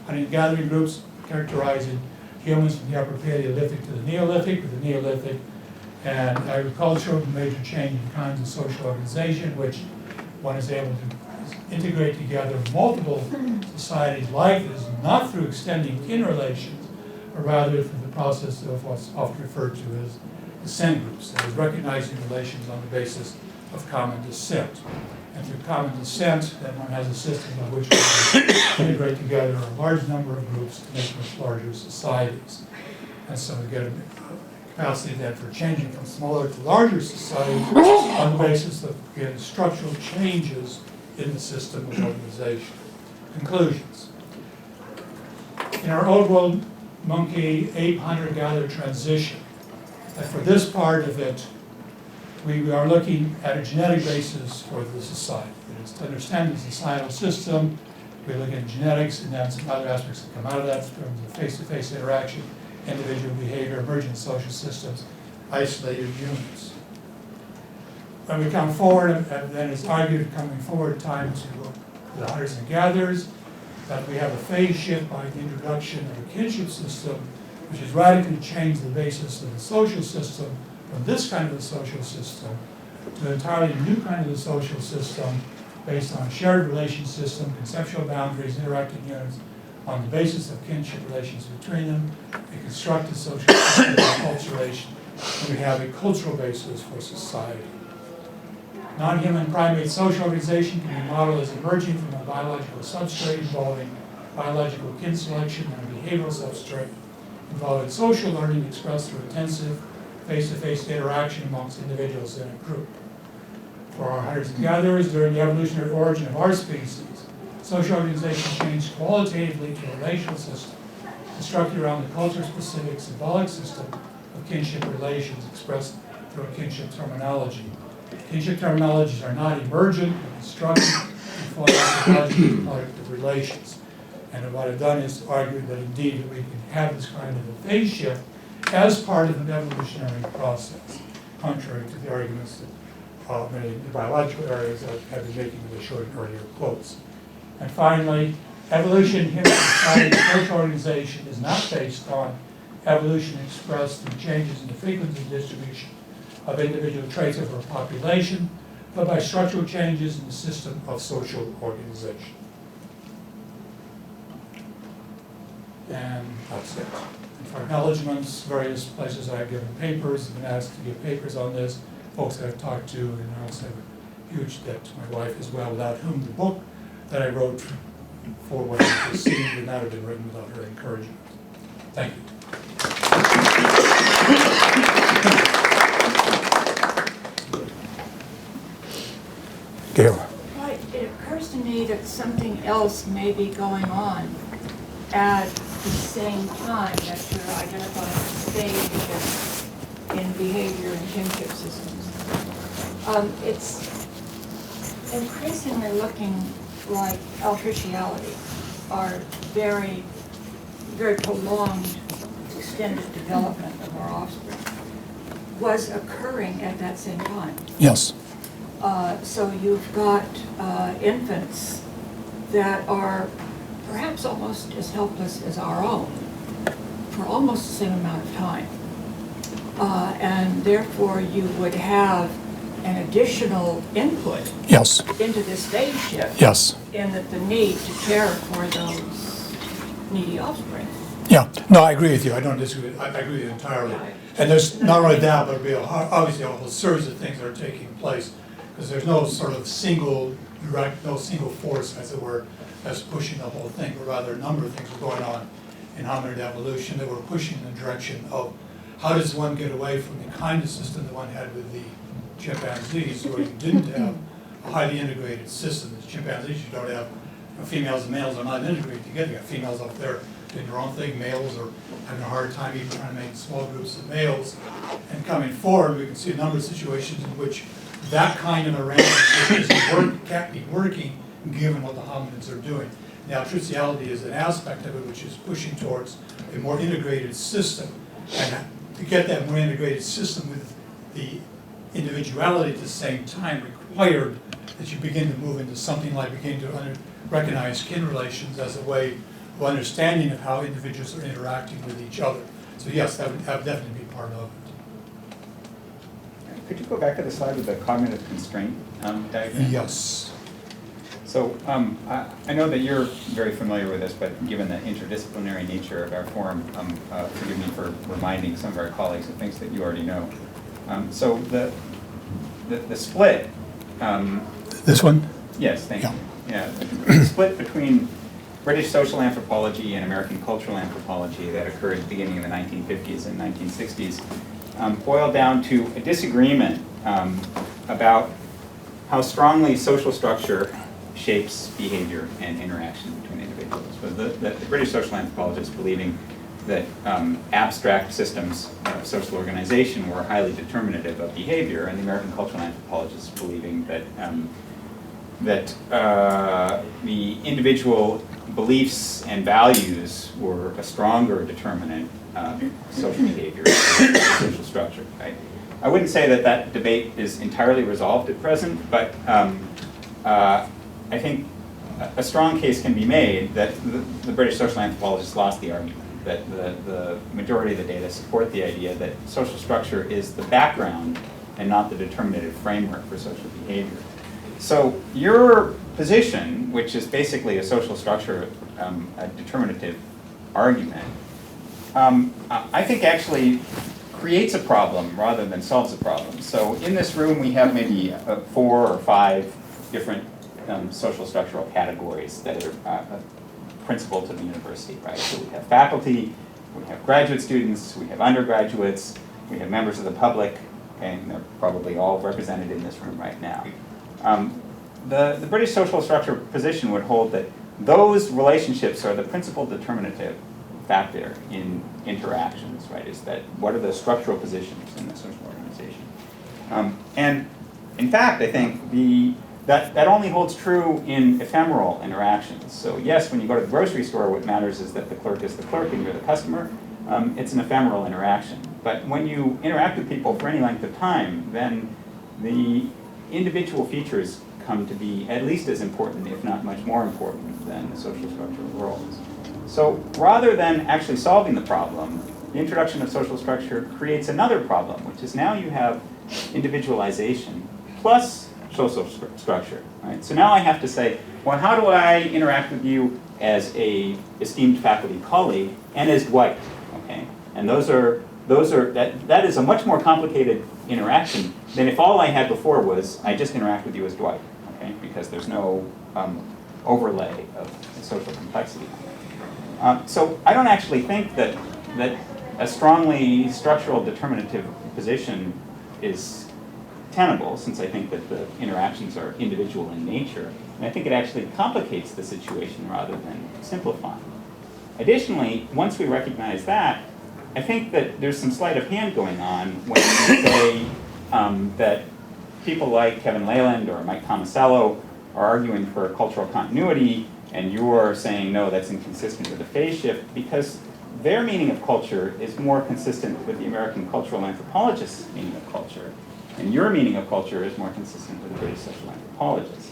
hunting-gathering groups characterizing humans from the Upper Paleolithic to the Neolithic, with the Neolithic and agriculture, a major change in kinds of social organization, which one is able to integrate together multiple societies like this, not through extending kin relations, but rather through the process of what's often referred to as descent groups, that is recognizing relations on the basis of common descent. And through common descent, then one has a system by which one can integrate together a large number of groups to make much larger societies. And so we get a capacity then for changing from smaller to larger societies on the basis of structural changes in the system of organization. Conclusions. In our old world monkey ape hunter-gatherer transition, that for this part of it, we are looking at a genetic basis for the society. It is to understand the societal system, we look at genetics and then some other aspects that come out of that in terms of face-to-face interaction, individual behavior, emergent social systems, isolated units. When we come forward, and then it's argued coming forward time to the hunters and gatherers, that we have a phase shift by the introduction of a kinship system, which has radically changed the basis of the social system from this kind of a social system to an entirely new kind of a social system based on a shared relation system, conceptual boundaries, interacting units, on the basis of kinship relations between them, a constructed social system of acculturation, and we have a cultural basis for society. Non-human primate social organization can be modeled as emerging from a biological substrate involving biological kin selection and a behavioral substrate involving social learning expressed through intensive face-to-face interaction amongst individuals in a group. For our hunters and gatherers, during the evolutionary origin of our species, social organization changed qualitatively to a relational system constructed around the culture-specific symbolic system of kinship relations expressed through a kinship terminology. Kinship terminologies are not emergent or constructed before anthropology is product of relations. And what I've done is argue that indeed that we can have this kind of a phase shift as part of an evolutionary process, contrary to the arguments that many of the biological areas that have been making in the short earlier quotes. And finally, evolution in human society social organization is not based on evolution expressed through changes in the frequency distribution of individual traits over a population, but by structural changes in the system of social organization. And that's it. And for acknowledgements, various places I've given papers, I've been asked to give papers on this, folks that I've talked to, and I also have a huge debt to my wife as well, without whom the book that I wrote for what I received would not have been written without her encouragement. Thank you. Gail. Right. It occurs to me that something else may be going on at the same time that you're identifying stages in behavior and kinship systems. It's increasingly looking like altriciality, our very, very prolonged, extended development of our offspring, was occurring at that same time. Yes. So you've got infants that are perhaps almost as helpless as our own for almost the same amount of time. And therefore you would have an additional input Yes. into this phase shift. Yes. In that the need to care for those needy offspring. Yeah. No, I agree with you. I don't disagree. I agree with you entirely. And there's not only that, but there'll be obviously a whole series of things that are taking place, because there's no sort of single direct, no single force, as it were, that's pushing the whole thing, but rather a number of things are going on in hominid evolution that were pushing in the direction of how does one get away from the kind of system that one had with the chimpanzees, where you didn't have a highly integrated system. The chimpanzees, you don't have, females and males are not integrated together. You got females up there doing their own thing. Males are having a hard time even trying to make small groups of males. And coming forward, we can see a number of situations in which that kind of arrangement can't be working given what the hominids are doing. Now, truciality is an aspect of it which is pushing towards a more integrated system. And to get that more integrated system with the individuality at the same time required that you begin to move into something like beginning to recognize kin relations as a way of understanding of how individuals are interacting with each other. So yes, that would definitely be part of it. Could you go back to the slide with the cognitive constraint diagram? Yes. So I know that you're very familiar with this, but given the interdisciplinary nature of our forum, forgive me for reminding some of our colleagues of things that you already know. So the split. This one? Yes, thank you. Yeah, the split between British social anthropology and American cultural anthropology that occurred beginning in the 1950s and 1960s boiled down to a disagreement about how strongly social structure shapes behavior and interaction between individuals. But the British social anthropologists believing that abstract systems of social organization were highly determinative of behavior, and the American cultural anthropologists believing that the individual beliefs and values were a stronger determinant of social behavior and social structure. Right? I wouldn't say that that debate is entirely resolved at present, but I think a strong case can be made that the British social anthropologists lost the argument, that the majority of the data support the idea that social structure is the background and not the determinative framework for social behavior. So your position, which is basically a social structure, a determinative argument, I think actually creates a problem rather than solves a problem. So in this room we have maybe 4 or 5 different social structural categories that are principal to the university, right? So we have faculty, we have graduate students, we have undergraduates, we have members of the public, and they're probably all represented in this room right now. The British social structure position would hold that those relationships are the principal determinative factor in interactions, right? Is that what are the structural positions in the social organization? And in fact, I think that only holds true in ephemeral interactions. So yes, when you go to the grocery store, what matters is that the clerk is the clerk and you're the customer. It's an ephemeral interaction. But when you interact with people for any length of time, then the individual features come to be at least as important, if not much more important, than the social structure of worlds. So rather than actually solving the problem, the introduction of social structure creates another problem, which is now you have individualization plus social structure. Right? So now I have to say, well, how do I interact with you as a esteemed faculty colleague and as Dwight? Okay, and that is a much more complicated interaction than if all I had before was I just interact with you as Dwight. Okay, because there's no overlay of social complexity. So I don't actually think that a strongly structural determinative position is tenable, since I think that the interactions are individual in nature. And I think it actually complicates the situation rather than simplifying. Additionally, once we recognize that, I think that there's some sleight of hand going on when you say that people like Kevin Leyland or Mike Tomasello are arguing for cultural continuity, and you're saying, no, that's inconsistent with the phase shift, because their meaning of culture is more consistent with the American cultural anthropologists' meaning of culture. And your meaning of culture is more consistent with the British social anthropologists.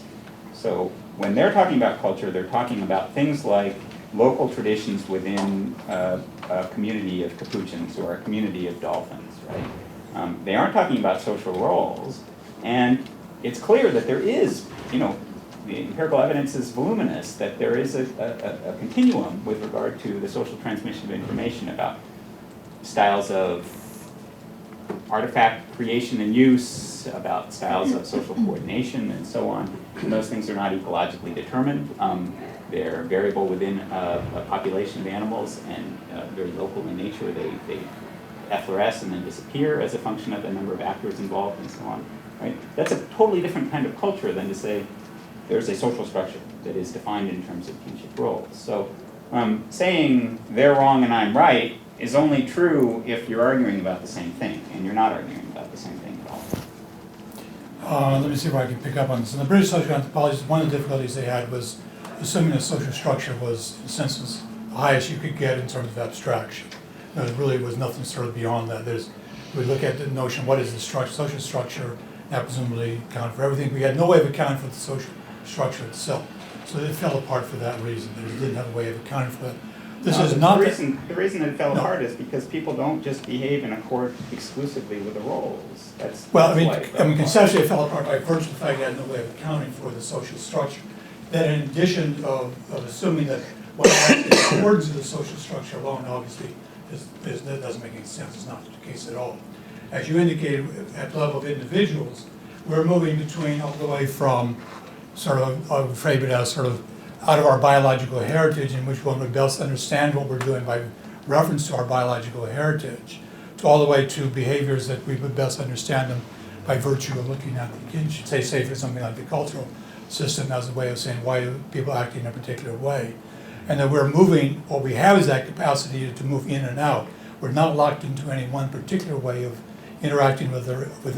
So when they're talking about culture, they're talking about things like local traditions within a community of capuchins or a community of dolphins, right? They aren't talking about social roles, and it's clear that there is, the empirical evidence is voluminous, that there is a continuum with regard to the social transmission of information about styles of artifact creation and use, about styles of social coordination, and so on. And those things are not ecologically determined. They're variable within a population of animals and very local in nature. They effloresce and then disappear as a function of the number of actors involved and so on. Right? That's a totally different kind of culture than to say there's a social structure that is defined in terms of kinship roles. So saying they're wrong and I'm right is only true if you're arguing about the same thing, and you're not arguing about the same thing at all. Let me see if I can pick up on this. In the British social anthropologists, one of the difficulties they had was assuming the social structure was, in a sense, the highest you could get in terms of abstraction. There really was nothing sort of beyond that. We look at the notion, what is the social structure, that presumably accounted for everything. We had no way of accounting for the social structure itself. So it fell apart for that reason. They didn't have a way of accounting for that. This is not the reason it fell apart is because people don't just behave in accord exclusively with the roles. Conceptually it fell apart by virtue of the fact that had no way of accounting for the social structure. Then in addition of assuming that what actually accords to the social structure alone, obviously, that doesn't make any sense. It's not the case at all. As you indicated, at the level of individuals, we're moving between all the way from sort of, I would frame it as sort of out of our biological heritage, in which one would best understand what we're doing by reference to our biological heritage, to all the way to behaviors that we would best understand them by virtue of looking at the kinship, say for something like the cultural system as a way of saying why do people act in a particular way. And that we're moving, what we have is that capacity to move in and out. We're not locked into any one particular way of interacting with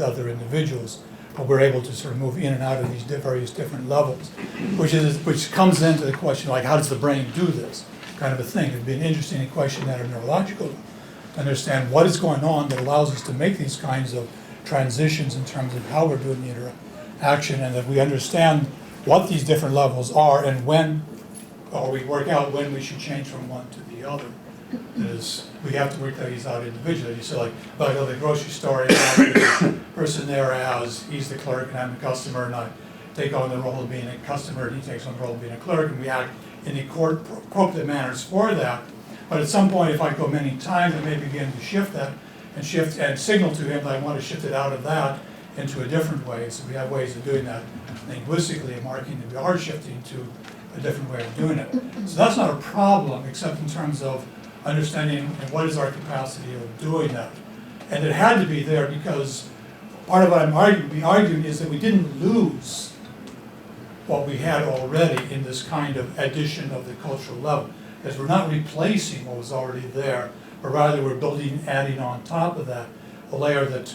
other individuals, but we're able to sort of move in and out of these various different levels, which comes into the question, like, how does the brain do this kind of a thing? It'd be an interesting question at a neurological level to understand what is going on that allows us to make these kinds of transitions in terms of how we're doing the interaction, and that we understand what these different levels are and when, or we work out when we should change from one to the other. Is we have to work these out individually. You say, like, well, I go to the grocery store, and the person there as he's the clerk and I'm the customer, and I take on the role of being a customer and he takes on the role of being a clerk, and we act in the appropriate manners for that. But at some point, if I go many times, I may begin to shift that and signal to him that I want to shift it out of that into a different way. So we have ways of doing that linguistically and marking that we are shifting to a different way of doing it. So that's not a problem, except in terms of understanding what is our capacity of doing that. And it had to be there because part of what I'm arguing is that we didn't lose what we had already in this kind of addition of the cultural level. Because we're not replacing what was already there, but rather we're adding on top of that a layer that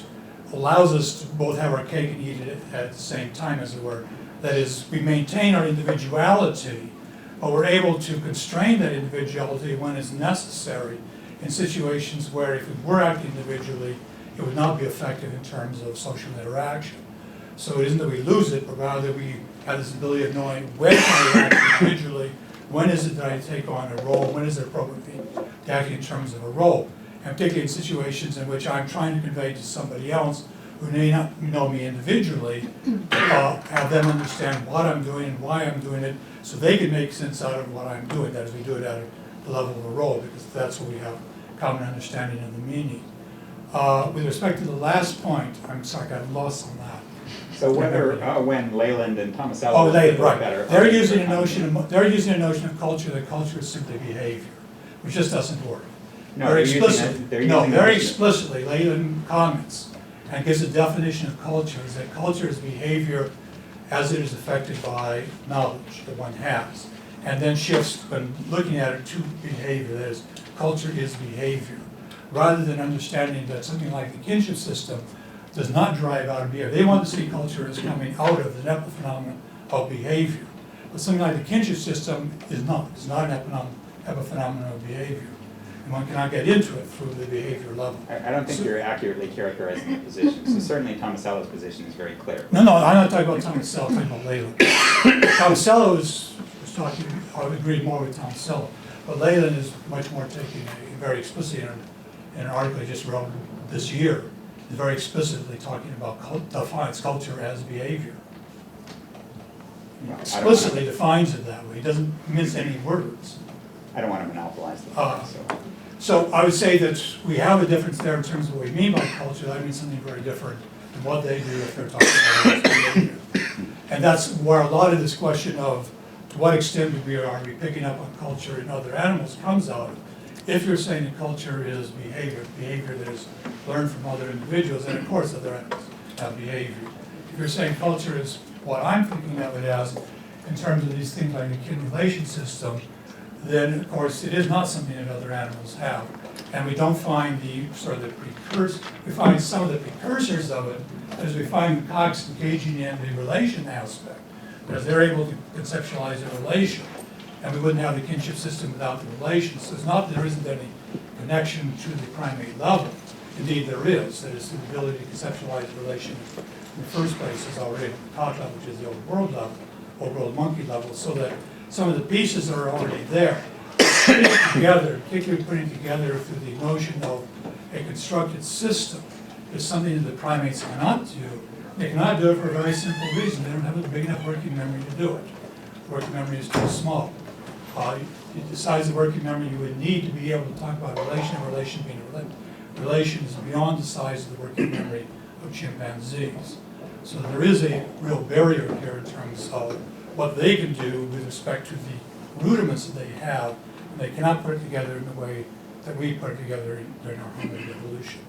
allows us to both have our cake and eat it at the same time, as it were. That is, we maintain our individuality, but we're able to constrain that individuality when it's necessary in situations where if we were acting individually, it would not be effective in terms of social interaction. So it isn't that we lose it, but rather we have this ability of knowing when can I act individually, when is it that I take on a role, when is it appropriate to act in terms of a role. And particularly in situations in which I'm trying to convey to somebody else who may not know me individually, have them understand what I'm doing and why I'm doing it, so they can make sense out of what I'm doing. That is, we do it at the level of a role, because that's what we have common understanding of the meaning. With respect to the last point, I'm sorry, I got lost on that. So when Leyland and Tomasello right. They're using a notion of culture, that culture is simply behavior, which just doesn't work. Very explicitly, Leyland comments and gives a definition of culture, is that culture is behavior as it is affected by knowledge that one has, and then shifts when looking at it to behavior. That is, culture is behavior, rather than understanding that something like the kinship system does not drive out of behavior. They want to see culture as coming out of the epiphenomenon of behavior, but something like the kinship system is not. It's not an epiphenomenon of behavior. One cannot get into it through the behavior level. I don't think you're accurately characterizing the position. So certainly Tomasello's position is very clear. No, I'm not talking about Tomasello, I'm talking about Leyland. Tomasello was talking, I would agree more with Tomasello. But Leyland is much more taking very explicitly in an article he just wrote this year, is very explicitly talking about defines culture as behavior. Explicitly defines it that way. He doesn't mince any words. I don't want to monopolize the point, so. So I would say that we have a difference there in terms of what we mean by culture. That means something very different than what they do if they're talking about behavior. And that's where a lot of this question of to what extent are we picking up on culture in other animals comes out of. If you're saying that culture is behavior that is learned from other individuals, and of course other animals have behavior. If you're saying culture is what I'm thinking of it as in terms of these things like the kin relation system, then of course it is not something that other animals have. And we don't find the sort of the precursors, we find some of the precursors of it as we find macaques engaging in the relation aspect, because they're able to conceptualize a relation. And we wouldn't have the kinship system without the relation. So it's not that there isn't any connection to the primate level. Indeed, there is. That is, the ability to conceptualize a relation in the first place is already at the top level, which is the old world level, old world monkey level, so that some of the pieces are already there. Putting it together, particularly putting together through the notion of a constructed system, is something that the primates cannot do. They cannot do it for a very simple reason. They don't have a big enough working memory to do it. The working memory is too small. The size of the working memory you would need to be able to talk about relation, and relation being a relation is beyond the size of the working memory of chimpanzees. So there is a real barrier here in terms of what they can do with respect to the rudiments that they have, and they cannot put it together in the way that we put it together during our hominid evolution.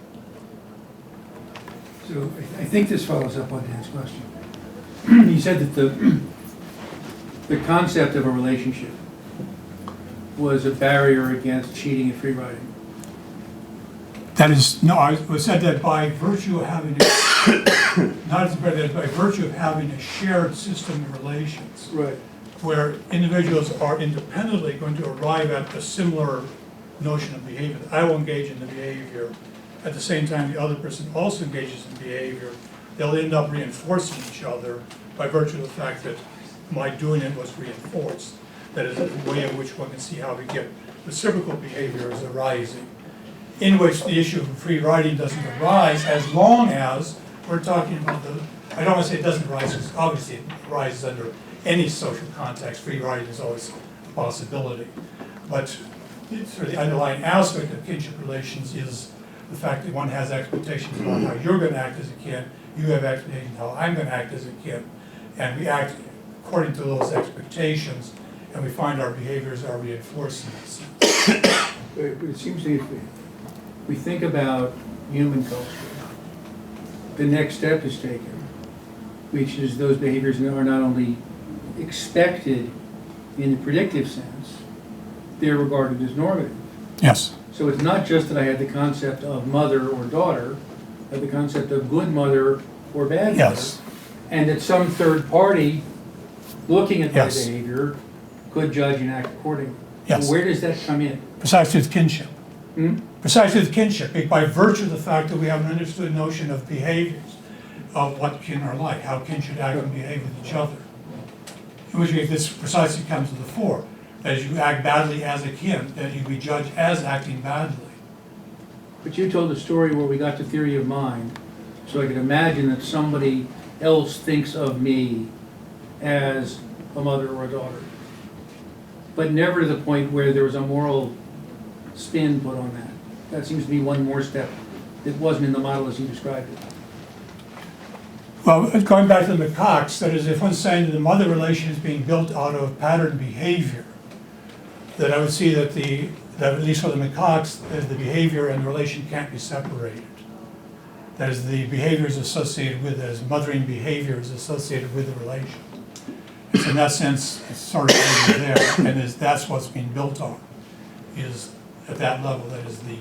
So I think this follows up on Dan's question. He said that the concept of a relationship was a barrier against cheating and free riding. That is, no, I said that by virtue of having, not as that by virtue of having a shared system of relations, Right. where individuals are independently going to arrive at a similar notion of behavior. I will engage in the behavior. At the same time, the other person also engages in behavior. They'll end up reinforcing each other by virtue of the fact that my doing it was reinforced. That is a way in which one can see how we get reciprocal behaviors arising, in which the issue of free riding doesn't arise as long as we're talking about the, I don't want to say it doesn't arise, because obviously it arises under any social context. Free riding is always a possibility. But sort of the underlying aspect of kinship relations is the fact that one has expectations about how you're going to act as a kin, you have expectations how I'm going to act as a kin, and we act according to those expectations, and we find our behaviors are reinforced in that sense. But it seems to me if we think about human culture, the next step is taken, which is those behaviors are not only expected in the predictive sense, they're regarded as normative. Yes. So it's not just that I had the concept of mother or daughter, but the concept of good mother or bad mother. Yes. And that some third party looking at my Yes. behavior could judge and act accordingly. Yes. So where does that come in? Precisely with kinship. Hmm? Precisely with kinship, by virtue of the fact that we have an understood notion of behaviors, of what kin are like, how kin should act and behave with each other. In which case, this precisely comes to the fore. As you act badly as a kin, then you be judged as acting badly. But you told a story where we got to theory of mind, so I could imagine that somebody else thinks of me as a mother or a daughter. But never to the point where there was a moral spin put on that. That seems to be one more step that wasn't in the model as you described it. Well, going back to the macaques, that is, if one's saying that the mother relation is being built out of pattern behavior, that I would see that that at least for the macaques, the behavior and the relation can't be separated. That is, the behavior is associated with, as mothering behavior is associated with the relation. So in that sense, it's sort of over there, and that's what's being built on, is at that level, that is the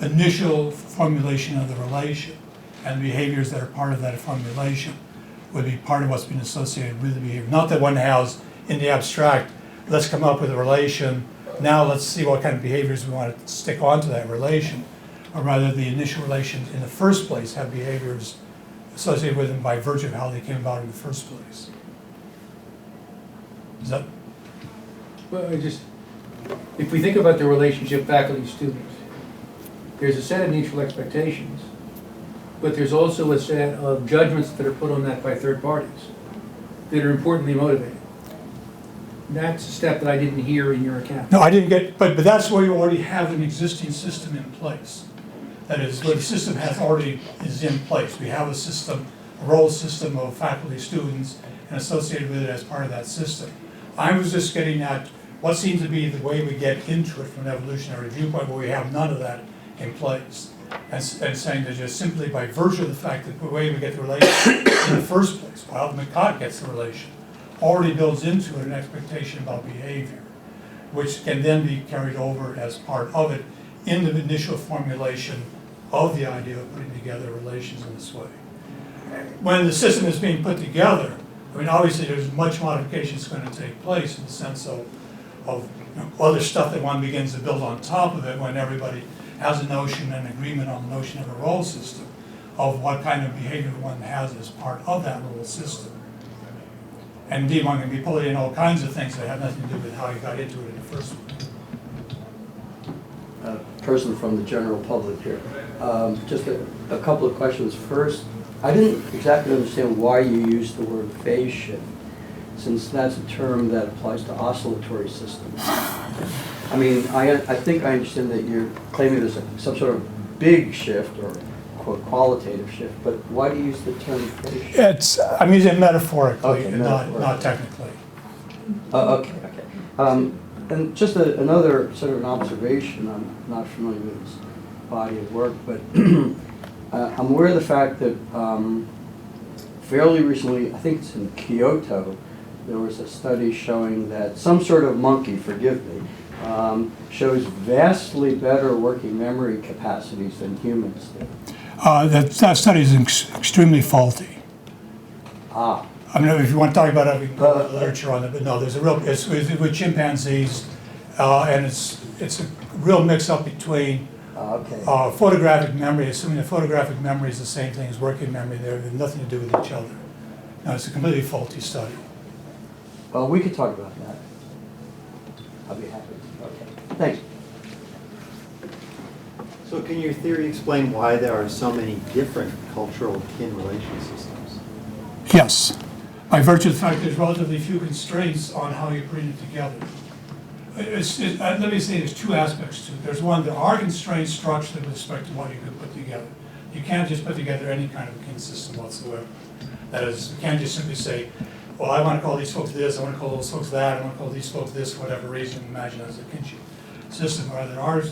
initial formulation of the relation, and behaviors that are part of that formulation would be part of what's been associated with the behavior. Not that one has, in the abstract, let's come up with a relation, now let's see what kind of behaviors we want to stick onto that relation, or rather the initial relations in the first place have behaviors associated with them by virtue of how they came about in the first place. Is that? Well, if we think about the relationship faculty-student, there's a set of mutual expectations, but there's also a set of judgments that are put on that by third parties that are importantly motivated. That's a step that I didn't hear in your account. No, I didn't get, but that's where you already have an existing system in place. That is, where the system is in place. We have a system, a role system of faculty, students, and associated with it as part of that system. I was just getting at what seems to be the way we get into it from an evolutionary viewpoint, where we have none of that in place. And saying that just simply by virtue of the fact that the way we get the relation in the first place, how the macaque gets the relation, already builds into it an expectation about behavior, which can then be carried over as part of it in the initial formulation of the idea of putting together relations in this way. When the system is being put together, I mean, obviously there's much modification that's going to take place in the sense of other stuff that one begins to build on top of it when everybody has a notion and agreement on the notion of a role system, of what kind of behavior one has as part of that role system. And indeed, one can be pulling in all kinds of things that have nothing to do with how you got into it in the first place. Person from the general public here. Just a couple of questions. First, I didn't exactly understand why you used the word phase shift, since that's a term that applies to oscillatory systems. I mean, I think I understand that you're claiming there's some sort of big shift or quote qualitative shift, but why do you use the term phase shift? I'm using it metaphorically, Okay, and not technically. Okay. And just another sort of an observation, I'm not familiar with this body of work, but I'm aware of the fact that fairly recently, I think it's in Kyoto, there was a study showing that some sort of monkey, forgive me, shows vastly better working memory capacities than humans do. That study is extremely faulty. Ah. I mean, if you want to talk about it, we can go to the literature on it, but no, it's with chimpanzees, and it's a real mix-up between Okay. photographic memory, assuming that photographic memory is the same thing as working memory. They have nothing to do with each other. No, it's a completely faulty study. Well, we could talk about that. I'll be happy. Okay. Thanks. So can your theory explain why there are so many different cultural kin relation systems? Yes. By virtue of the fact there's relatively few constraints on how you bring it together. Let me say there's two aspects to it. There's one, there are constraints structurally with respect to what you can put together. You can't just put together any kind of a kin system whatsoever. That is, you can't just simply say, well, I want to call these folks this, I want to call those folks that, I want to call these folks this, for whatever reason, imagine as a kinship system. Or there are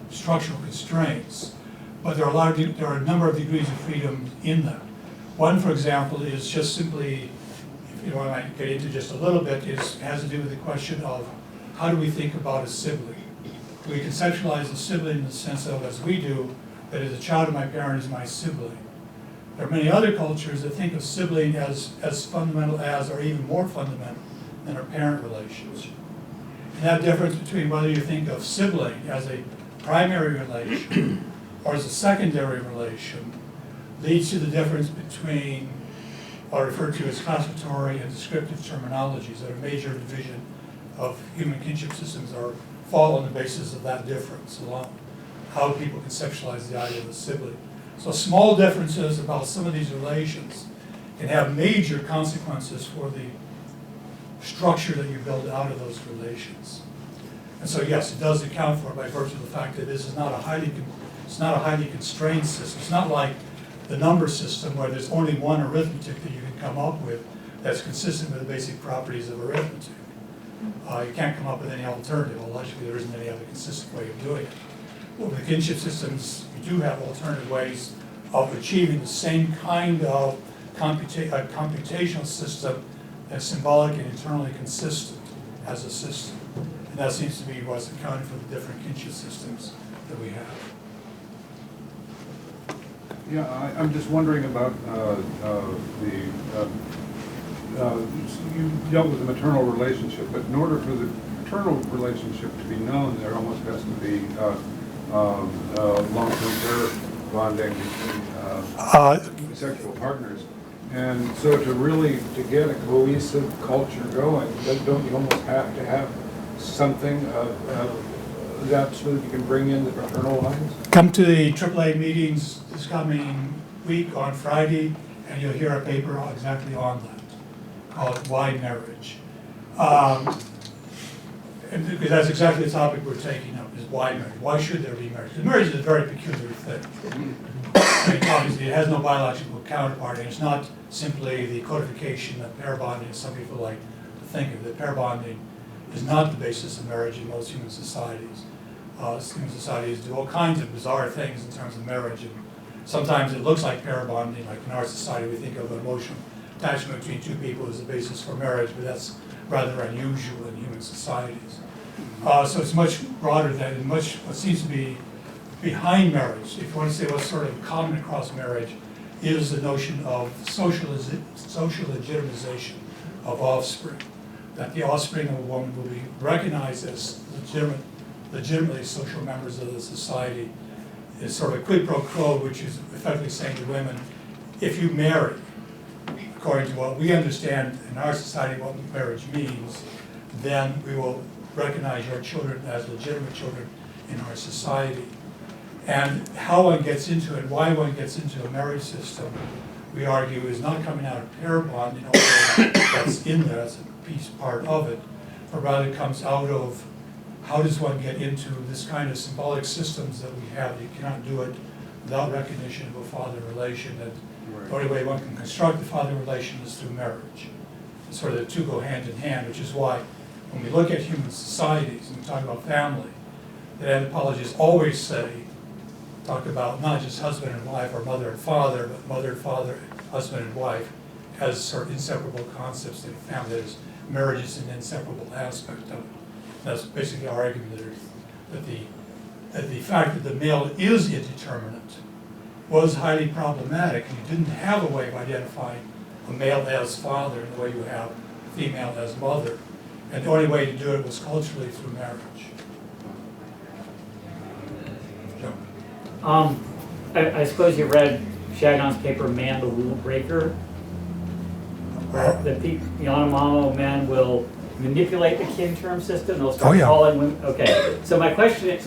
structural constraints, but there are a number of degrees of freedom in them. One, for example, is just simply, if you want to get into just a little bit, has to do with the question of how do we think about a sibling? Do we conceptualize a sibling in the sense of, as we do, that as a child of my parent is my sibling? There are many other cultures that think of sibling as fundamental as, or even more fundamental than a parent relationship. And that difference between whether you think of sibling as a primary relation or as a secondary relation leads to the difference between what are referred to as classificatory and descriptive terminologies that a major division of human kinship systems fall on the basis of that difference alone, how people conceptualize the idea of a sibling. So small differences about some of these relations can have major consequences for the structure that you build out of those relations. And so yes, it does account for it by virtue of the fact that this is not a highly constrained system. It's not like the number system where there's only one arithmetic that you can come up with that's consistent with the basic properties of arithmetic. You can't come up with any alternative. Well, logically, there isn't any other consistent way of doing it. Well, with the kinship systems, you do have alternative ways of achieving the same kind of computational system that's symbolic and internally consistent as a system. And that seems to be what's accounting for the different kinship systems that we have. Yeah, I'm just wondering about you dealt with the maternal relationship, but in order for the paternal relationship to be known, there almost has to be long-term pair bonding between sexual partners. And so to get a cohesive culture going, don't you almost have to have something that so that you can bring in the fraternal lines? Come to the AAA meetings this coming week on Friday, and you'll hear a paper exactly on that, called Why Marriage. And because that's exactly the topic we're taking up, is why marriage? Why should there be marriage? Because marriage is a very peculiar thing. I mean, obviously, it has no biological counterpart, and it's not simply the codification of pair bonding, as some people like to think of it. Pair bonding is not the basis of marriage in most human societies. Human societies do all kinds of bizarre things in terms of marriage, and sometimes it looks like pair bonding. Like in our society, we think of an emotional attachment between two people as the basis for marriage, but that's rather unusual in human societies. So it's much broader than, and much what seems to be behind marriage, if you want to say what's sort of common across marriage, is the notion of social legitimization of offspring. That the offspring of a woman will be recognized as legitimately social members of the society. It's sort of a quid pro quo, which is effectively saying to women, if you marry, according to what we understand in our society what marriage means, then we will recognize your children as legitimate children in our society. And how one gets into it, why one gets into a marriage system, we argue, is not coming out of pair bonding, although that's in there, that's a piece part of it, but rather comes out of how does one get into this kind of symbolic systems that we have. You cannot do it without recognition of a father relation. That the only way one can construct the father relation is through marriage. Sort of the two go hand in hand, which is why when we look at human societies and we talk about family, that anthropologists always say, talk about not just husband and wife or mother and father, but mother and father, husband and wife as sort of inseparable concepts in family. That is, marriage is an inseparable aspect of it. That's basically our argument that the fact that the male is indeterminate was highly problematic. You didn't have a way of identifying a male as father in the way you have a female as mother. And the only way to do it was culturally through marriage. I suppose you read Shagnon's paper, Man the Rule Breaker, where the Yanomamo men will manipulate the kin term system. They'll start calling women. Okay, so my question is,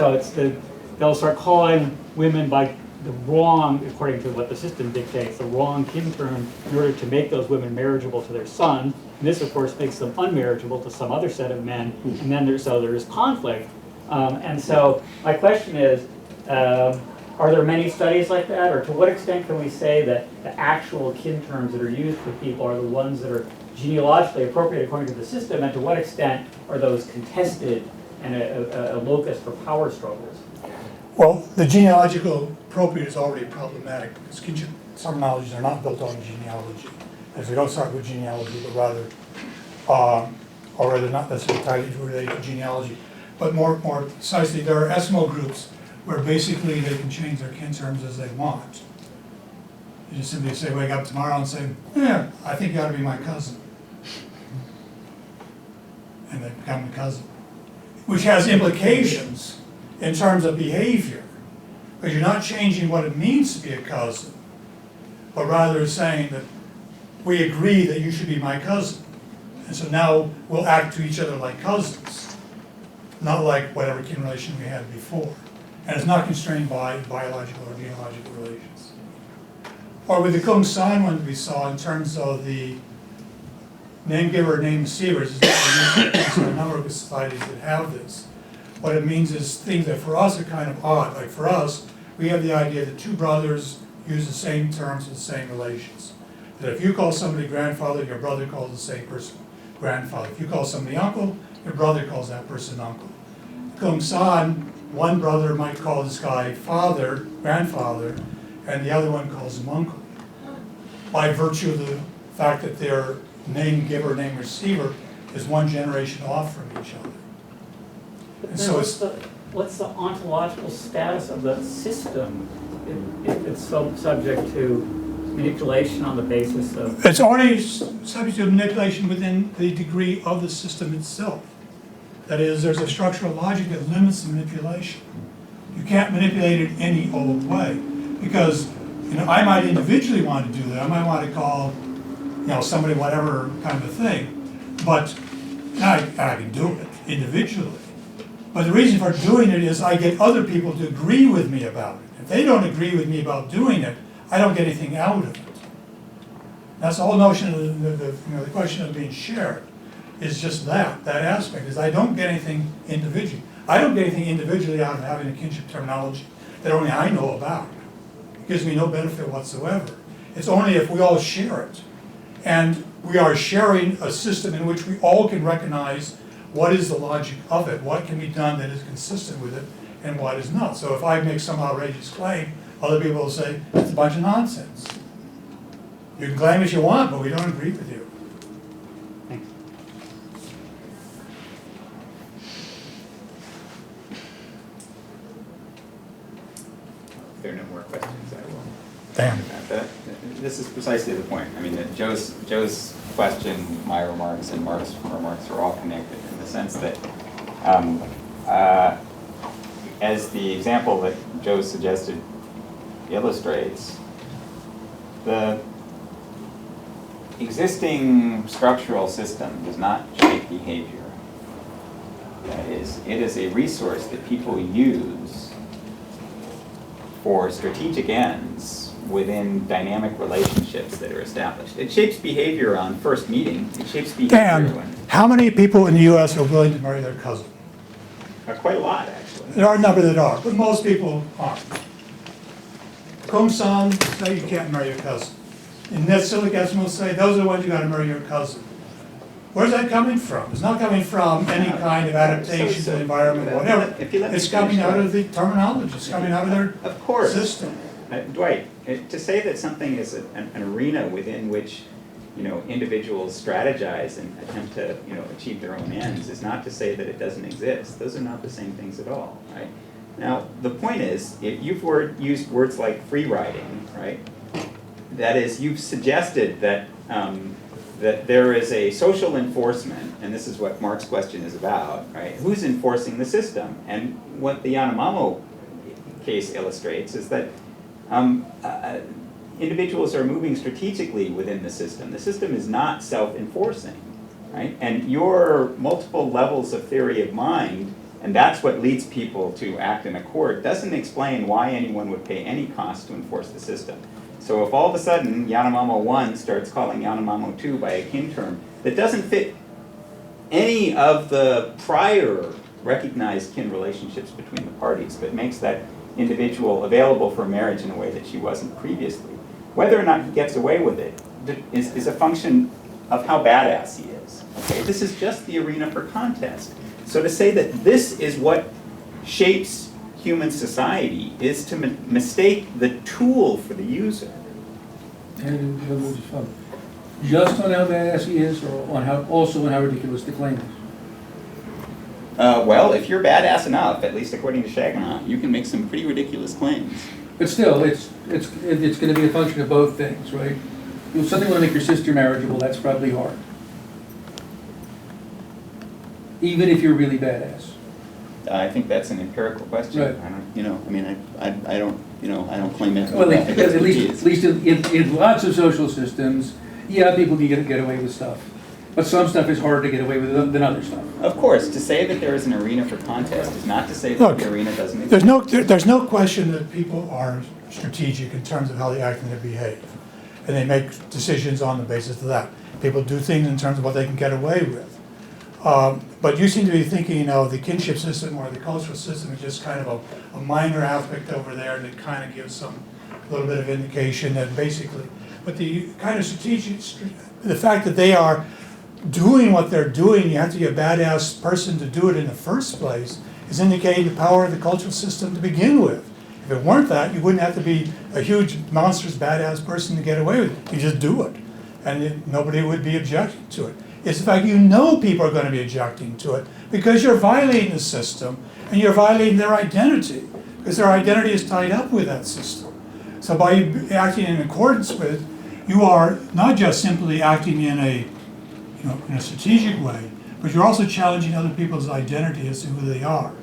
they'll start calling women by the wrong, according to what the system dictates, the wrong kin term in order to make those women marriageable to their son. And this, of course, makes them unmarriageable to some other set of men. And then there is conflict. And so my question is, are there many studies like that, or to what extent can we say that the actual kin terms that are used for people are the ones that are genealogically appropriate according to the system, and to what extent are those contested and a locus for power struggles? Well, the genealogical appropriate is already problematic because kinship terminologies are not built on genealogy. As we don't start with genealogy, but rather, or rather not necessarily entirely related to genealogy, but more precisely, there are Eskimo groups where basically they can change their kin terms as they want. You just simply say, wake up tomorrow and say, yeah, I think you ought to be my cousin. And they become a cousin. Which has implications in terms of behavior. Because you're not changing what it means to be a cousin, but rather saying that we agree that you should be my cousin. And so now we'll act to each other like cousins, not like whatever kin relation we had before. And it's not constrained by biological or genealogical relations. Or with the Kung San one we saw in terms of the name giver, name receivers, is not a number of societies that have this. What it means is things that for us are kind of odd. Like for us, we have the idea that two brothers use the same terms in the same relations. That if you call somebody grandfather, your brother calls the same person grandfather. If you call somebody uncle, your brother calls that person uncle. Kung San, one brother might call this guy father, grandfather, and the other one calls him uncle. By virtue of the fact that their name giver, name receiver is one generation off from each other. But And then so what's the ontological status of the system if it's so subject to manipulation on the basis of... It's already subject to manipulation within the degree of the system itself. That is, there's a structural logic that limits the manipulation. You can't manipulate it any old way. Because, I might individually want to do that. I might want to call, somebody whatever kind of a thing. But I can do it. individually. But the reason for doing it is I get other people to agree with me about it. If they don't agree with me about doing it, I don't get anything out of it. That's the whole notion of the question of being shared is just that aspect is I don't get anything individually. I don't get anything individually out of having a kinship terminology that only I know about. It gives me no benefit whatsoever. It's only if we all share it. And we are sharing a system in which we all can recognize what is the logic of it, what can be done that is consistent with it, and what is not. So if I make some outrageous claim, other people will say, it's a bunch of nonsense. You can claim as you want, but we don't agree with you. Thanks. If there are no more questions, I will. Damn. This is precisely the point. I mean, Joe's question, my remarks, and Mark's remarks are all connected in the sense that, as the example that Joe suggested illustrates, the existing structural system does not shape behavior. That is, it is a resource that people use for strategic ends within dynamic relationships that are established. It shapes behavior on first meeting. It shapes behavior Dan, when how many people in the U.S. are willing to marry their cousin? quite a lot, actually. There are a number that are, but most people aren't. Kumsan say you can't marry your cousin. And Netsilik Eskimos say those are the ones you got to marry your cousin. Where's that coming from? It's not coming from any kind of adaptation to the environment or whatever. If you let me It's coming finish, out Dwight. of the terminology. It's coming out of their Of course. system. Dwight, to say that something is an arena within which, individuals strategize and attempt to, achieve their own ends is not to say that it doesn't exist. Those are not the same things at all, right? Now, the point is, if you've used words like free riding, right? That is, you've suggested that that there is a social enforcement, and this is what Mark's question is about, right? Who's enforcing the system? And what the Yanomamo case illustrates is that individuals are moving strategically within the system. The system is not self-enforcing, right? And your multiple levels of theory of mind, and that's what leads people to act in accord, doesn't explain why anyone would pay any cost to enforce the system. So if all of a sudden Yanomamo 1 starts calling Yanomamo 2 by a kin term that doesn't fit any of the prior recognized kin relationships between the parties, but makes that individual available for marriage in a way that she wasn't previously, whether or not he gets away with it is a function of how badass he is. Okay? This is just the arena for contest. So to say that this is what shapes human society is to mistake the tool for the user. And just on how badass he is, or on how ridiculous the claim is? Well, if you're badass enough, at least according to Shagnon, you can make some pretty ridiculous claims. But still, it's going to be a function of both things, right? If something want to make your sister marriageable, that's probably hard. Even if you're really badass. I think that's an empirical question. Right. I don't claim it. Well, at least in lots of social systems, yeah, people can get away with stuff. But some stuff is harder to get away with than other stuff. Of course, to say that there is an arena for contest is not to say that Look, the arena doesn't exist. There's no question that people are strategic in terms of how they act and they behave. And they make decisions on the basis of that. People do things in terms of what they can get away with. But you seem to be thinking, the kinship system or the cultural system is just kind of a minor aspect over there, and it kind of gives some little bit of indication that basically, but the kind of the fact that they are doing what they're doing, you have to be a badass person to do it in the first place, is indicating the power of the cultural system to begin with. If it weren't that, you wouldn't have to be a huge, monstrous, badass person to get away with it. You just do it, and nobody would be objecting to it. It's the fact people are going to be objecting to it because you're violating the system and you're violating their identity because their identity is tied up with that system. So by acting in accordance with it, you are not just simply acting in a strategic way, but you're also challenging other people's identity as to who they are.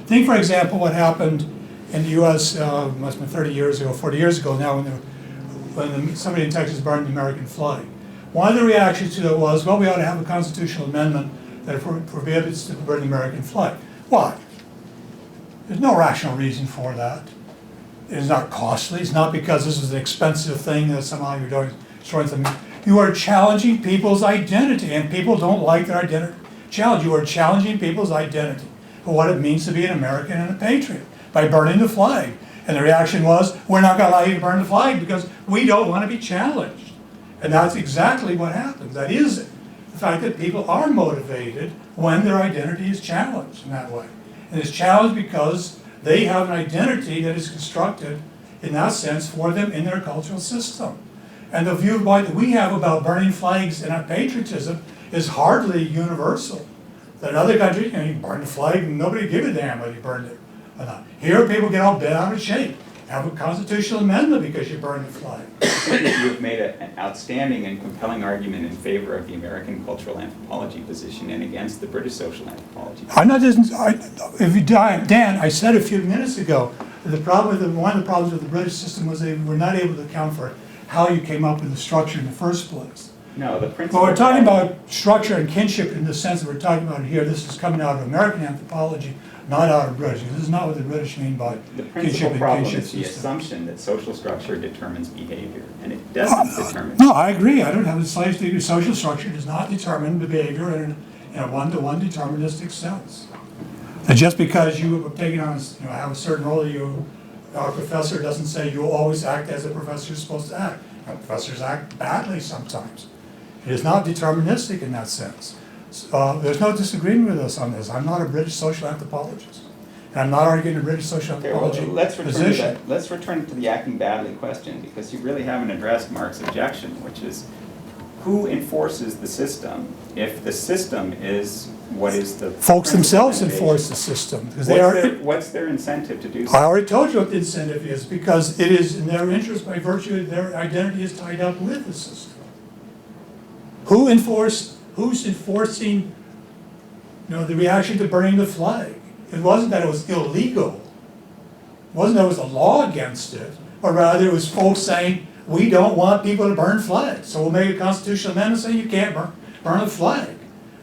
Think, for example, what happened in the U.S. Must have been 30 years ago, 40 years ago now, when somebody in Texas burned the American flag. One of the reactions to it was, well, we ought to have a constitutional amendment that prohibits the burning American flag. Why? There's no rational reason for that. It's not costly. It's not because this is an expensive thing that somehow you're destroying something. You are challenging people's identity, and people don't like their identity challenged. You are challenging people's identity for what it means to be an American and a patriot by burning the flag. And the reaction was, we're not going to allow you to burn the flag because we don't want to be challenged. And that's exactly what happens. That is it. The fact that people are motivated when their identity is challenged in that way. And it's challenged because they have an identity that is constructed in that sense for them in their cultural system. And the viewpoint that we have about burning flags and our patriotism is hardly universal. That in other countries, you burn the flag and nobody give a damn whether you burned it or not. Here people get all bent out of shape. Have a constitutional amendment because you burned the flag. You have made an outstanding and compelling argument in favor of the American cultural anthropology position and against the British social anthropology. Dan, I said a few minutes ago that one of the problems with the British system was they were not able to account for how you came up with the structure in the first place. No, the principle. But we're talking about structure and kinship in the sense that we're talking about here. This is coming out of American anthropology, not out of British. This is not what the British mean by The kinship principal and problem kinship is the system. assumption that social structure determines behavior, and it doesn't determine. No, I agree. I don't have the slightest degree. Social structure does not determine the behavior in a one-to-one deterministic sense. And just because you have taken on, have a certain role, our professor doesn't say you always act as a professor is supposed to act. Professors act badly sometimes. It is not deterministic in that sense. There's no disagreement with us on this. I'm not a British social anthropologist. And I'm not arguing the British social anthropology position. Let's return to the acting badly question, because you really haven't addressed Mark's objection, which is who enforces the system if the system is what is the Folks themselves motivation? enforce the system. Because What's their incentive to do so? I already told you what the incentive is, because it is in their interest by virtue of their identity is tied up with the system. Who's enforcing the reaction to burning the flag? It wasn't that it was illegal. It wasn't that there was a law against it, or rather it was folks saying, we don't want people to burn flags, so we'll make a constitutional amendment saying you can't burn a flag.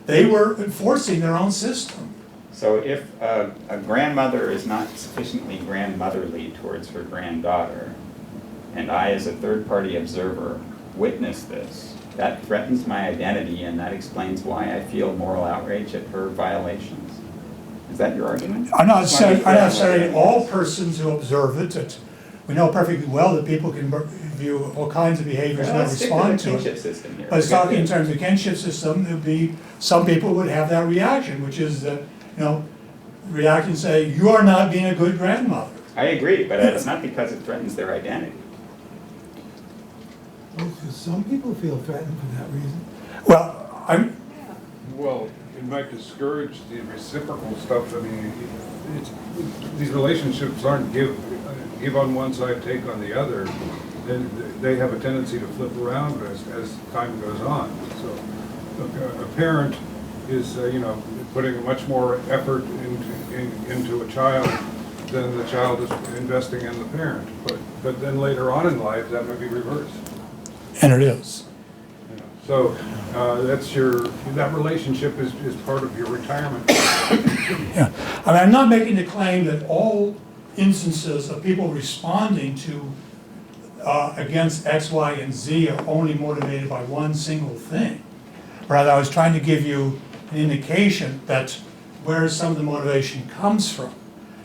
They were enforcing their own system. So if a grandmother is not sufficiently grandmotherly towards her granddaughter, and I as a third-party observer witness this, that threatens my identity, and that explains why I feel moral outrage at her violations. Is that your argument? I'm not saying all persons who observe it. We know perfectly well that people can view all kinds of behaviors and not respond to it. System here. But it's talking in terms of kinship system, it would be, some people would have that reaction, which is that, react and say, you are not being a good grandmother. I agree, but it's not because it threatens their identity. Well, some people feel threatened for that reason. Well, Well, it might discourage the reciprocal stuff. I mean, these relationships aren't give on one side, take on the other. They have a tendency to flip around as time goes on. So a parent is, putting much more effort into a child than the child is investing in the parent. But then later on in life, that may be reversed. and it is. So that relationship is part of your retirement. Yeah, I'm not making the claim that all instances of people responding to against X, Y, and Z are only motivated by one single thing. Rather, I was trying to give you an indication that where some of the motivation comes from.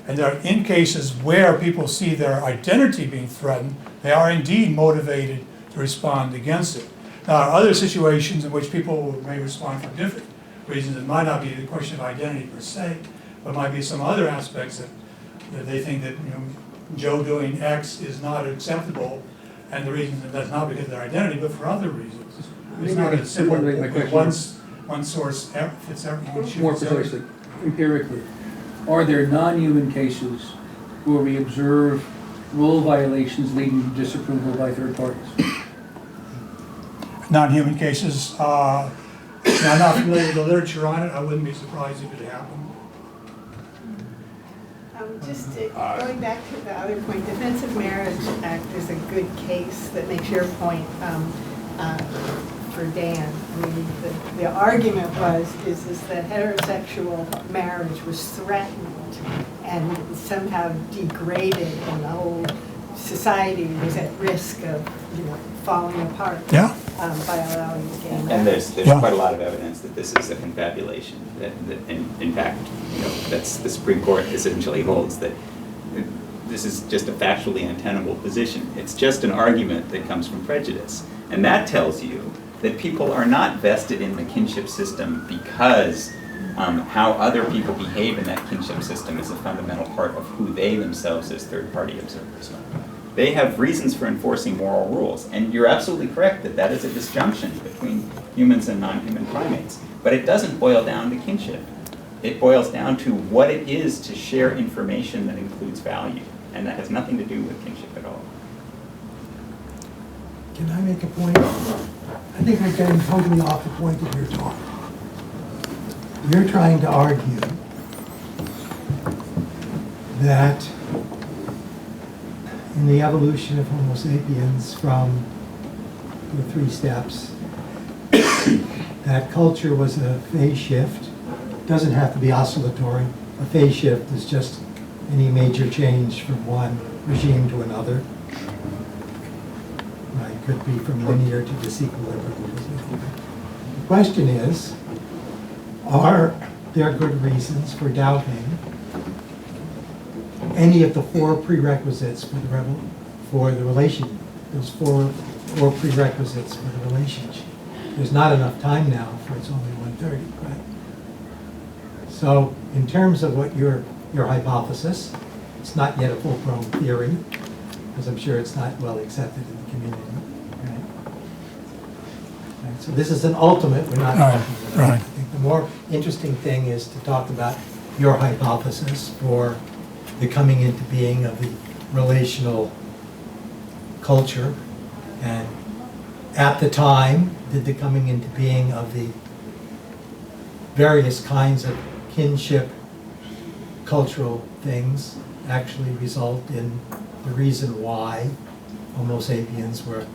And there are in cases where people see their identity being threatened, they are indeed motivated to respond against it. Now, there are other situations in which people may respond for different reasons. It might not be the question of identity per se, but might be some other aspects that they think that Joe doing X is not acceptable, and the reason that that's not because of their identity, but for other reasons. It's not a simple one source fits everything. More precisely, empirically, are there non-human cases where we observe rule violations leading to disapproval by third parties? Non-human cases, I'm not familiar with the literature on it. I wouldn't be surprised if it happened. Just going back to the other point, Defensive Marriage Act is a good case that makes your point. for Dan. I mean, the argument is that heterosexual marriage was threatened and somehow degraded, and the whole society was at risk of, falling apart. Yeah. By allowing gay marriage. And there's Yeah. quite a lot of evidence that this is a confabulation. That in fact, that's the Supreme Court essentially holds that this is just a factually untenable position. It's just an argument that comes from prejudice. And that tells you that people are not vested in the kinship system because how other people behave in that kinship system is a fundamental part of who they themselves as third-party observers are. They have reasons for enforcing moral rules. And you're absolutely correct that that is a disjunction between humans and non-human primates. But it doesn't boil down to kinship. It boils down to what it is to share information that includes value. And that has nothing to do with kinship at all. Can I make a point? I think we're getting totally off the point of your talk. You're trying to argue that in the evolution of Homo sapiens from the 3 steps, that culture was a phase shift. It doesn't have to be oscillatory. A phase shift is just any major change from one regime to another. It could be from linear to disequilibrium. The question is, are there good reasons for doubting any of the 4 prerequisites for the relation? Those four prerequisites for the relationship. There's not enough time now, for it's only 1:30, right? So, in terms of what your hypothesis, it's not yet a full-blown theory, because I'm sure it's not well accepted in the community. Right, so this is an ultimate, we're not talking about. right. I think the more interesting thing is to talk about your hypothesis for the coming into being of the relational culture, and at the time, did the coming into being of the various kinds of kinship cultural things actually result in the reason why Homo sapiens were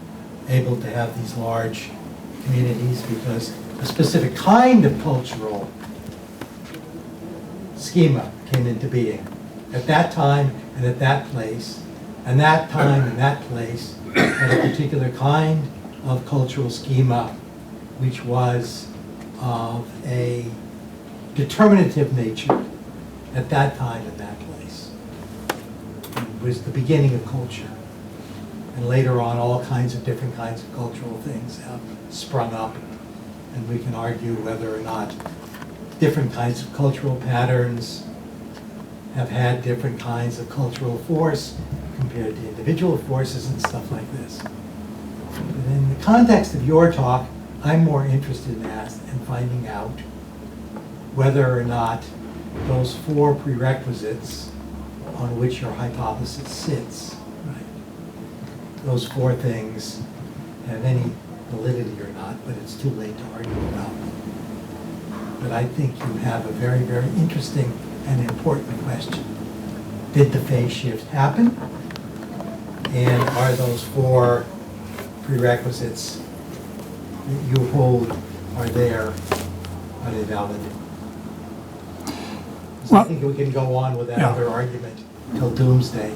able to have these large communities, because a specific kind of cultural schema came into being at that time and at that place, and that time and that place had a particular kind of cultural schema which was of a determinative nature at that time and that place. It was the beginning of culture. And later on, all kinds of different kinds of cultural things have sprung up. And we can argue whether or not different kinds of cultural patterns have had different kinds of cultural force compared to individual forces and stuff like this. But in the context of your talk, I'm more interested in that and finding out whether or not those 4 prerequisites on which your hypothesis sits, right? Those 4 things have any validity or not, but it's too late to argue about. But I think you have a very, very interesting and important question. Did the phase shift happen? And are those 4 prerequisites that you hold are there, are they valid? So I think we can go on with that other argument till doomsday.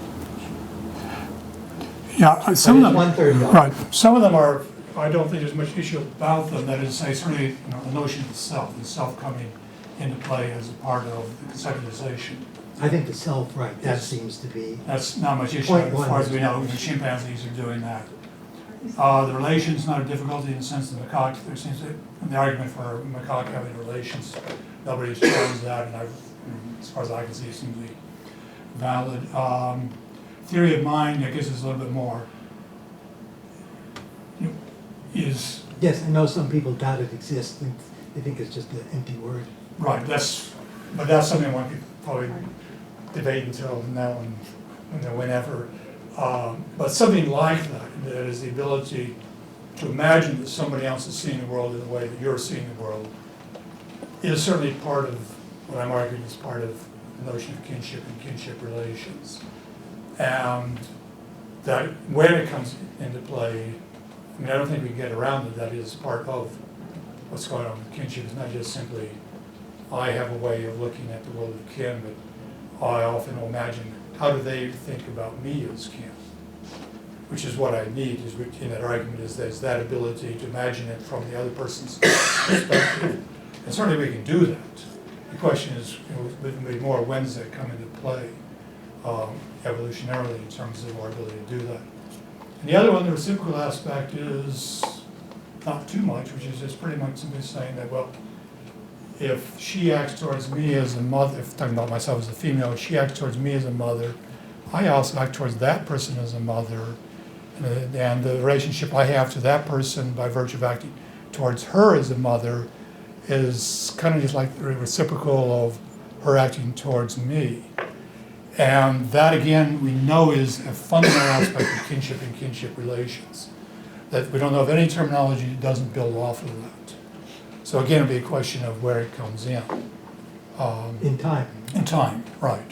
Yeah, some of them, 1:30. right, some of them are, I don't think there's much issue about them. That is, to say, certainly, the notion of the self coming into play as a part of the conceptualization. I think the self, right, that seems to be. That's not much issue Point as one far as is we know. not an The issue. chimpanzees are doing that. The relation's not a difficulty in the sense that macaque, there seems to, the argument for macaque having relations, nobody's challenged that, and as far as I can see, it seems to be valid. Theory of mind, I guess, is a little bit more, is, Yes, I know some people doubt it exists, and they think it's just an empty word. right, but that's something one could probably debate until now and whenever. But something like that is the ability to imagine that somebody else is seeing the world in the way that you're seeing the world, is certainly part of what I'm arguing is part of the notion of kinship and kinship relations. And that when it comes into play, I mean, I don't think we can get around that. That is part of what's going on with kinship. It's not just simply, I have a way of looking at the world of kin, but I often imagine, how do they think about me as kin? Which is what I need, is in that argument, is there's that ability to imagine it from the other person's perspective. And certainly we can do that. The question is, would be more, when does that come into play evolutionarily in terms of our ability to do that? And the other one, the reciprocal aspect, is not too much, which is just pretty much simply saying that, well, if she acts towards me as a mother, if talking about myself as a female, if she acts towards me as a mother, I also act towards that person as a mother, and the relationship I have to that person by virtue of acting towards her as a mother is kind of just like the reciprocal of her acting towards me. And that, again, we know is a fundamental aspect of kinship and kinship relations, that we don't know of any terminology that doesn't build off of that. So again, it'll be a question of where it comes in. In time. In time, right.